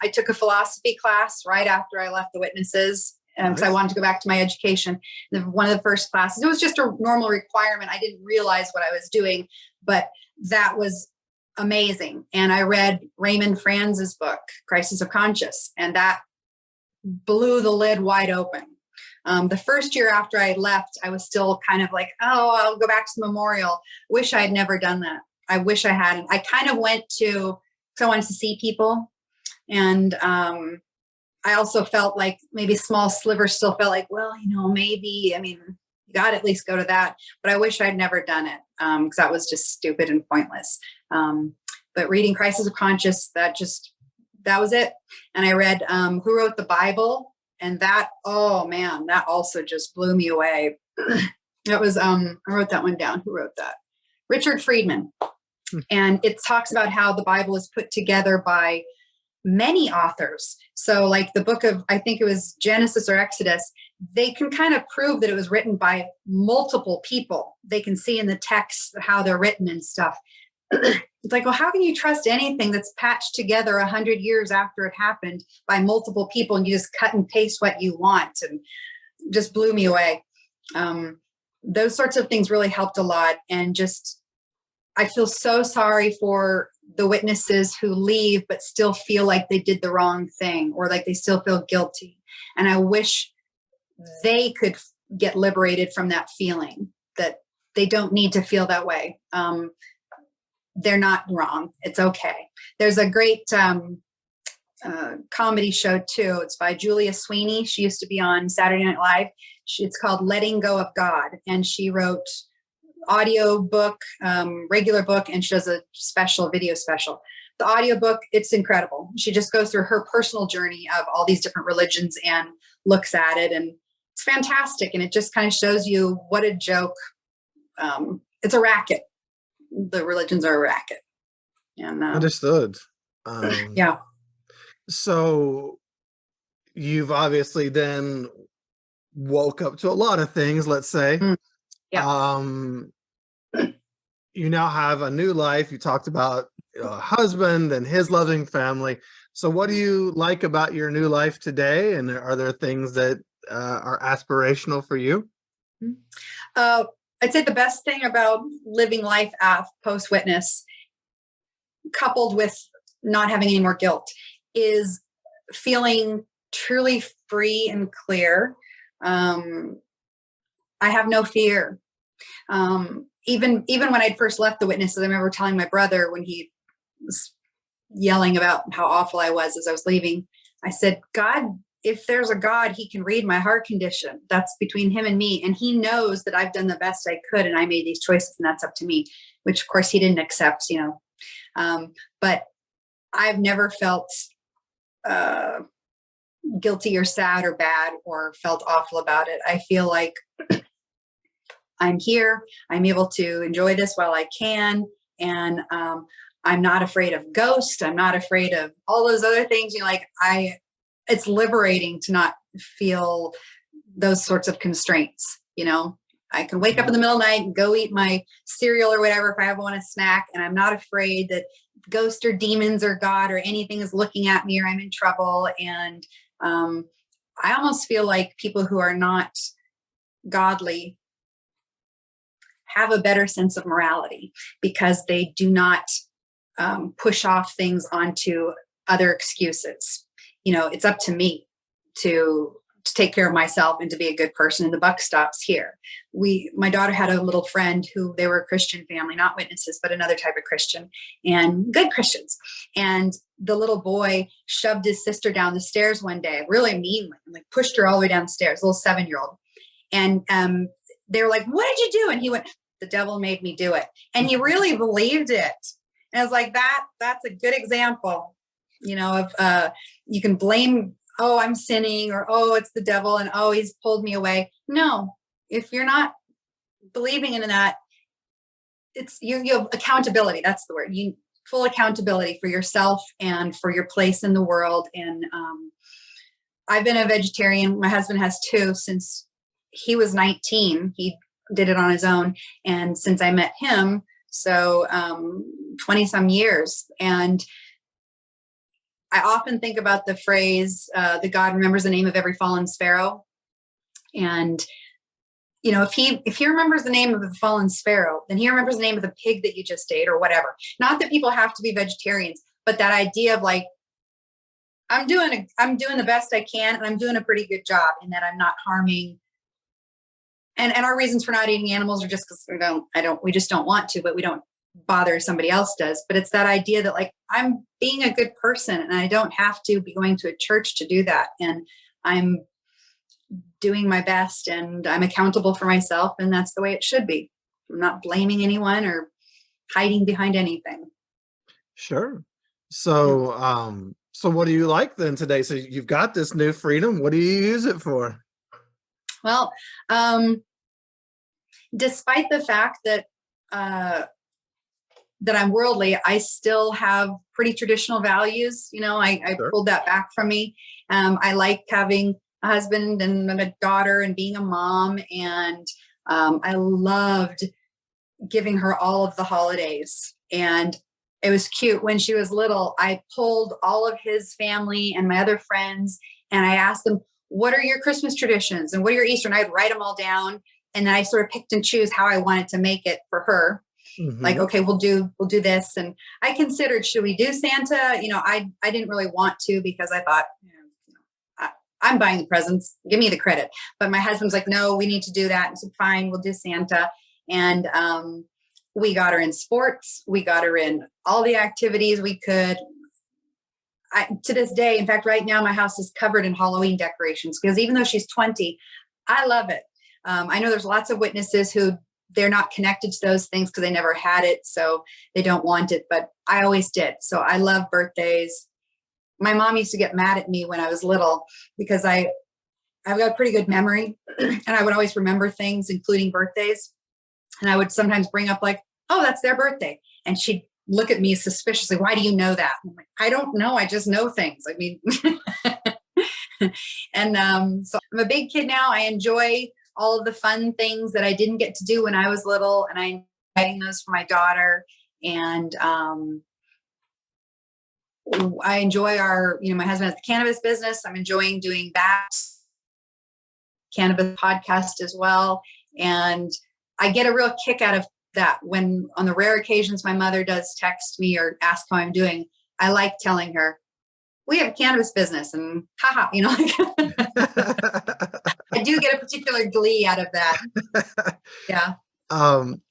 I took a philosophy class right after I left the Witnesses because I wanted to go back to my education. One of the first classes, it was just a normal requirement. I didn't realize what I was doing, but that was amazing. And I read Raymond Franz's book, Crisis of Conscience, and that blew the lid wide open. The first year after I left, I was still kind of like, oh, I'll go back to the memorial. Wish I had never done that. I wish I hadn't. I kind of went to, because I wanted to see people. And I also felt like maybe small slivers still felt like, well, maybe, you got to at least go to that. But I wish I'd never done it because that was just stupid and pointless. But reading Crisis of Conscience, that was it. And I read Who Wrote the Bible? And that, oh man, that also just blew me away. That was, I wrote that one down. Who wrote that? Richard Friedman. And it talks about how the Bible is put together by many authors. So like the book of, I think it was Genesis or Exodus, they can kind of prove that it was written by multiple people. They can see in the text how they're written and stuff. It's like, well, how can you trust anything that's patched together 100 years after it happened by multiple people and you just cut and paste what you want? And just blew me away. Those sorts of things really helped a lot. And just, I feel so sorry for the witnesses who leave, but still feel like they did the wrong thing or like they still feel guilty. And I wish they could get liberated from that feeling that they don't need to feel that way. They're not wrong. It's okay. There's a great comedy show too. It's by Julia Sweeney. She used to be on Saturday Night Live. It's called Letting Go of God. And she wrote audio book, regular book, and she does a video special. The audio book, it's incredible. She just goes through her personal journey of all these different religions and looks at it. And it's fantastic. And it just kind of shows you what a joke. It's a racket. The religions are a racket. And understood. Yeah. So you've obviously then woke up to a lot of things, let's say. Yeah. You now have a new life. You talked about a husband and his loving family. So what do you like about your new life today? And are there things that are aspirational for you? I'd say the best thing about living life post-witness, coupled with not having any more guilt, is feeling truly free and clear. I have no fear. Even when I'd first left the Witnesses, I remember telling my brother when he was yelling about how awful I was as I was leaving, I said, God, if there's a God, he can read my heart condition. That's between him and me. And he knows that I've done the best I could and I made these choices and that's up to me, which of course he didn't accept, but I've never felt guilty or sad or bad or felt awful about it. I feel like I'm here. I'm able to enjoy this while I can. And I'm not afraid of ghosts. I'm not afraid of all those other things. It's liberating to not feel those sorts of constraints. I can wake up in the middle of the night and go eat my cereal or whatever if I want a snack. And I'm not afraid that ghosts or demons or God or anything is looking at me or I'm in trouble. And I almost feel like people who are not godly have a better sense of morality because they do not push off things onto other excuses. It's up to me to take care of myself and to be a good person, and the buck stops here. My daughter had a little friend who, they were a Christian family, not witnesses, but another type of Christian, and good Christians. And the little boy shoved his sister down the stairs one day, really meanly, and like pushed her all the way down the stairs, little 7-year-old. And they were like, "What did you do?" And he went, "The devil made me do it." And he really believed it. And I was like, that's a good example, of you can blame, "Oh, I'm sinning," or, "Oh, it's the devil," and, "Oh, he's pulled me away." No, if you're not believing in that, it's you have accountability. That's the word. Full accountability for yourself and for your place in the world. And I've been a vegetarian. My husband has too since he was 19. He did it on his own. And since I met him, so 20 some years. And I often think about the phrase, that God remembers the name of every fallen sparrow. And, if he remembers the name of the fallen sparrow, then he remembers the name of the pig that you just ate or whatever. Not that people have to be vegetarians, but that idea of like, I'm doing the best I can, and I'm doing a pretty good job in that I'm not harming. And our reasons for not eating animals are just because we just don't want to, but we don't bother if somebody else does. But it's that idea that like, I'm being a good person and I don't have to be going to a church to do that. And I'm doing my best and I'm accountable for myself. And that's the way it should be. I'm not blaming anyone or hiding behind anything. Sure. So, so what do you like then today? So you've got this new freedom. What do you use it for? Well, despite the fact that I'm worldly, I still have pretty traditional values. I Sure. pulled that back from me. I like having a husband and a daughter and being a mom. And I loved giving her all of the holidays. And it was cute. When she was little, I pulled all of his family and my other friends, and I asked them, "What are your Christmas traditions? And what are your Easter?" And I'd write them all down. And then I sort of picked and choose how I wanted to make it for her. Mm-hmm. Like, okay, we'll do this. And I considered, should we do Santa? I didn't really want to because I thought, I'm buying the presents. Give me the credit. But my husband's like, "No, we need to do that." And so fine, we'll do Santa. And we got her in sports. We got her in all the activities we could. To this day, in fact, right now, my house is covered in Halloween decorations because even though she's 20, I love it. I know there's lots of witnesses who they're not connected to those things because they never had it, so they don't want it. But I always did. So I love birthdays. My mom used to get mad at me when I was little because I've got a pretty good memory and I would always remember things, including birthdays. And I would sometimes bring up like, "Oh, that's their birthday." And she'd look at me suspiciously. "Why do you know that?" I'm like, "I don't know. I just know things." I mean, and so I'm a big kid now. I enjoy all of the fun things that I didn't get to do when I was little. And I'm writing those for my daughter. And I enjoy my husband has the cannabis business. I'm enjoying doing that cannabis podcast as well. And I get a real kick out of that when on the rare occasions my mother does text me or ask how I'm doing. I like telling her, "We have a cannabis business," and haha, I do get a particular glee out of that. Yeah.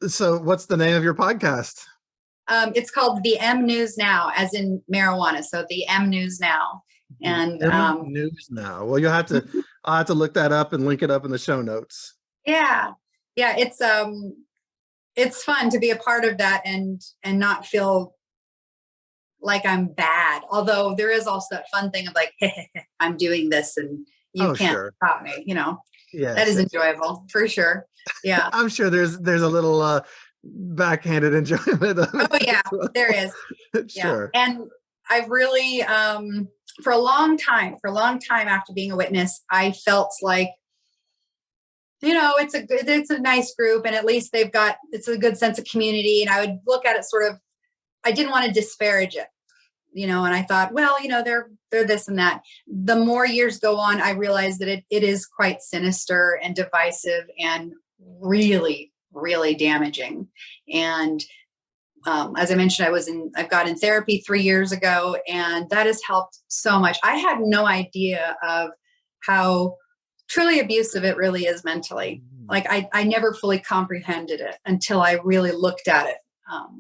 So what's the name of your podcast? It's called The M News Now, as in marijuana. So The M News Now. And News Now. Well, I'll have to look that up and link it up in the show notes. Yeah. It's fun to be a part of that and not feel like I'm bad. Although there is also that fun thing of like, I'm doing this and you can't stop me, Yeah, that is enjoyable for sure. Yeah. I'm sure there's a little backhanded enjoyment of Oh it yeah, as well. there is. Yeah. Sure. And I've really, for a long time after being a witness, I felt like, it's a nice group, and at least it's a good sense of community. And I would look at it sort of, I didn't want to disparage it, and I thought, well, they're this and that. The more years go on, I realized that it is quite sinister and divisive and really, really damaging. And as I mentioned, I've got in therapy 3 years ago, and that has helped so much. I had no idea of how truly abusive it really is mentally. Like I never fully comprehended it until I really looked at it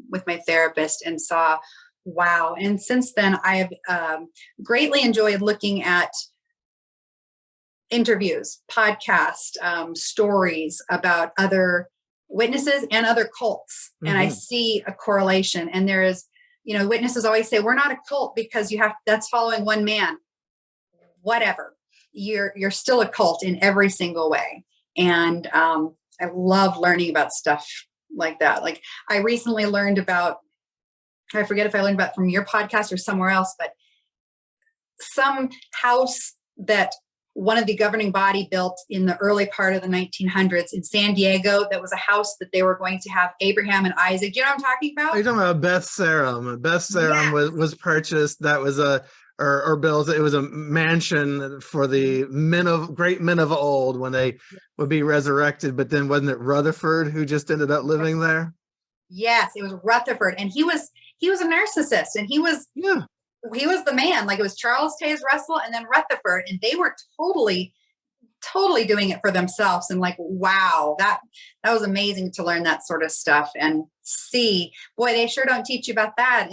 with my therapist and saw, wow. And since then, I have greatly enjoyed looking at interviews, podcasts, stories about other witnesses and other cults. Mm-hmm. And I see a correlation. And there is, witnesses always say, we're not a cult because that's following one man. Whatever. You're still a cult in every single way. And I love learning about stuff like that. Like I recently learned about, I forget if I learned about from your podcast or somewhere else, but some house that one of the governing body built in the early part of the 1900s in San Diego, that was a house that they were going to have Abraham and Isaac. Do you know what I'm talking about? You're talking about Beth Sarum. Beth Sarum was purchased. That was or built. It was a mansion for the great men of old when they would be resurrected. But then wasn't it Rutherford who just ended up living there? Yes, it was Rutherford, and he was a narcissist, and he was the man. Like it was Charles Taze Russell and then Rutherford, and they were totally doing it for themselves. And like, wow, that was amazing to learn that sort of stuff and see. Boy, they sure don't teach you about that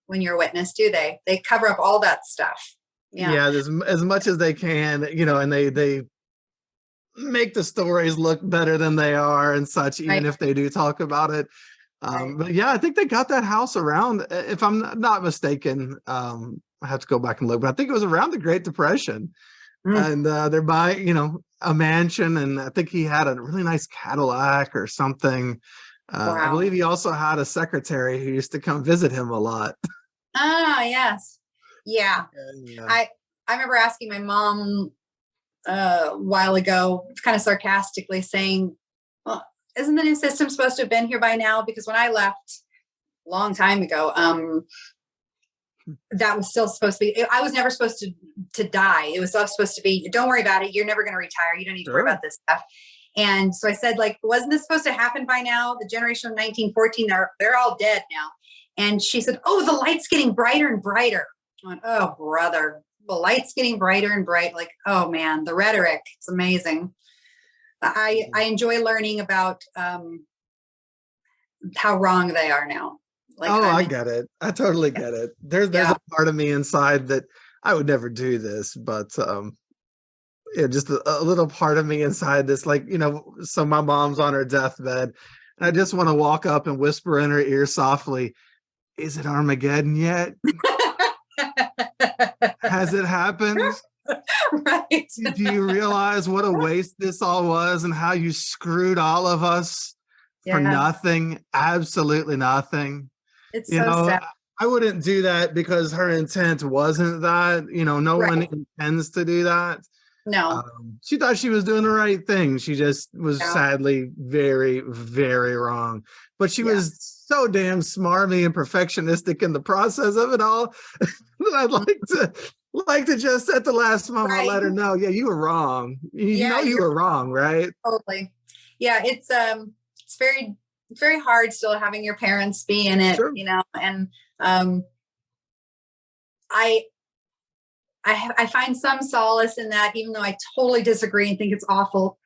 when you're a witness, do they? They cover up all that stuff. Yeah, as much as they can, and they make the stories look better than they are and such, even if they do talk about it. But yeah, I think they got that house around, if I'm not mistaken. I have to go back and look, but I think it was around the Great Depression. And they're buying, a mansion, and I think he had a really nice Cadillac or something. Wow. I believe he also had a secretary who used to come visit him a lot. Oh, yes. Yeah. I remember asking my mom a while ago, kind of sarcastically saying, well, isn't the new system supposed to have been here by now? Because when I left a long time ago, that was still supposed to be, I was never supposed to die. It was supposed to be, don't worry about it. You're never going to retire. You don't need to worry about this stuff. And so I said, like, wasn't this supposed to happen by now? The generation of 1914, they're all dead now. And she said, oh, the light's getting brighter and brighter. I went, oh, brother, the light's getting brighter and bright. Like, oh man, the rhetoric, it's amazing. I enjoy learning about how wrong they are now. Like, I get it. I totally get it. There's a part of me inside that I would never do this, but just a little part of me inside this, like, so my mom's on her deathbed, and I just want to walk up and whisper in her ear softly, "Is it Armageddon yet? Has it happened? Right. Do you realize what a waste this all was, and how you screwed all of us for nothing? Absolutely nothing." It's so sad. I wouldn't do that because her intent wasn't that. No one intends to do that. No. She thought she was doing the right thing. She just was sadly very, very wrong. But she was so damn smarmy and perfectionistic in the process of it all. I'd like to just at the last moment let her know, you were wrong. You were wrong, right? Totally. Yeah, it's very hard still having your parents be in it, and I find some solace in that, even though I totally disagree and think it's awful.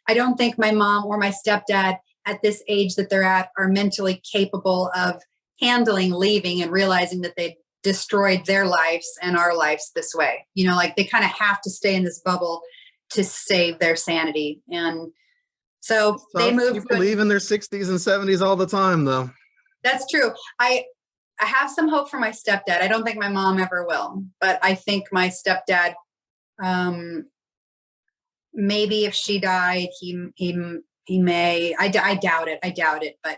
I don't think my mom or my stepdad at this age that they're at are mentally capable of handling leaving and realizing that they destroyed their lives and our lives this way. Like they kind of have to stay in this bubble to save their sanity. And so they moved. People leave in their 60s and 70s all the time, though. That's true. I have some hope for my stepdad. I don't think my mom ever will, but I think my stepdad, maybe if she died, he He may. I doubt it. I doubt it. But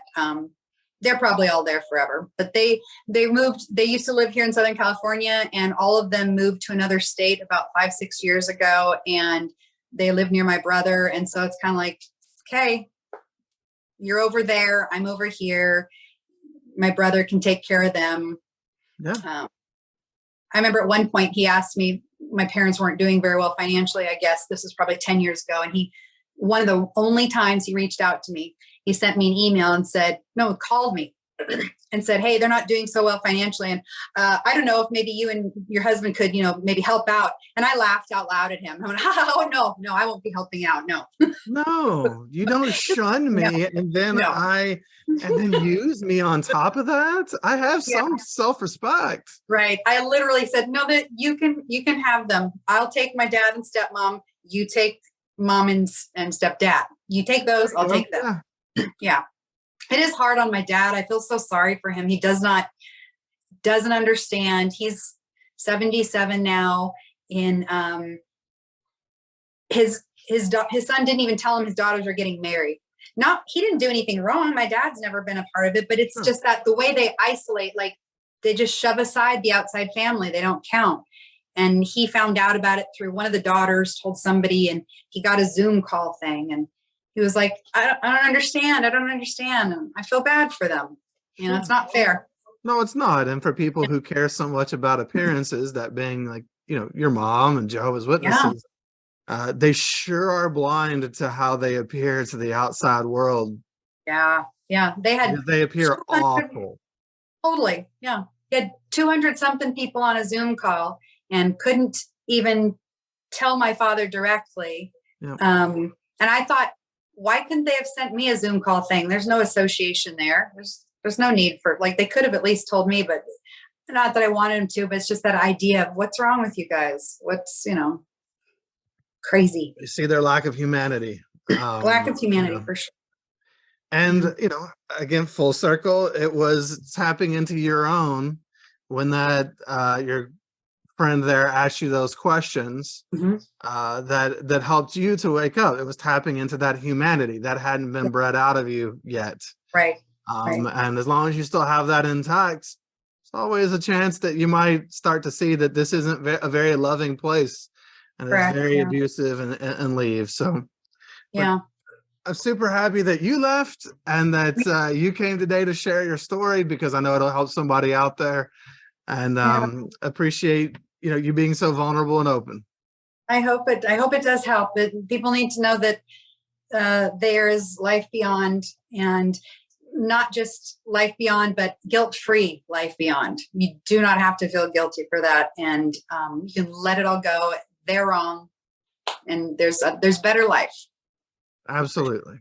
they're probably all there forever. But they moved. They used to live here in Southern California, and all of them moved to another state about 5-6 years ago. And they live near my brother, and so it's kind of like, okay, you're over there, I'm over here. My brother can take care of them. Yeah. I remember at one point he asked me. My parents weren't doing very well financially. I guess this was probably 10 years ago, and one of the only times he reached out to me, he sent me an email and said, no, called me and said, hey, they're not doing so well financially. And I don't know if maybe you and your husband could, maybe help out. And I laughed out loud at him. I went, oh, no, I won't be helping out. No. No, you don't shun me. And then use me on top of that. I have some self-respect. Right. I literally said, no, that you can have them. I'll take my dad and stepmom. You take mom and stepdad. You take those, I'll take them. Yeah. It is hard on my dad. I feel so sorry for him. He doesn't understand. He's 77 now. In his son didn't even tell him his daughters are getting married. He didn't do anything wrong. My dad's never been a part of it, but it's just that the way they isolate, like they just shove aside the outside family. They don't count. And he found out about it through one of the daughters told somebody, and he got a Zoom call thing. And he was like, I don't understand. I don't understand. And I feel bad for them. It's not fair. No, it's not. And for people who care so much about appearances, that being like, your mom and Jehovah's Witnesses, they sure are blind to how they appear to the outside world. Yeah. Yeah. They appear awful. Totally. Yeah. He had 200 something people on a Zoom call and couldn't even tell my father directly. Yep. And I thought, why couldn't they have sent me a Zoom call thing? There's no association there. There's no need for, like, they could have at least told me, but not that I wanted them to, but it's just that idea of what's wrong with you guys? What's, crazy. You see their lack of humanity. Lack of humanity, for sure. And, again, full circle, it was tapping into your own when that, your friend there asked you those questions, that helped you to wake up. It was tapping into that humanity that hadn't been bred out of you yet. Right. And as long as you still have that intact, there's always a chance that you might start to see that this isn't a very loving place, and it's very abusive and leave. So yeah, I'm super happy that you left and that you came today to share your story, because I know it'll help somebody out there, and appreciate you being so vulnerable and open. I hope it does help. But people need to know that there is life beyond, and not just life beyond, but guilt-free life beyond. You do not have to feel guilty for that, and you can let it all go. They're wrong, and there's better life. Absolutely.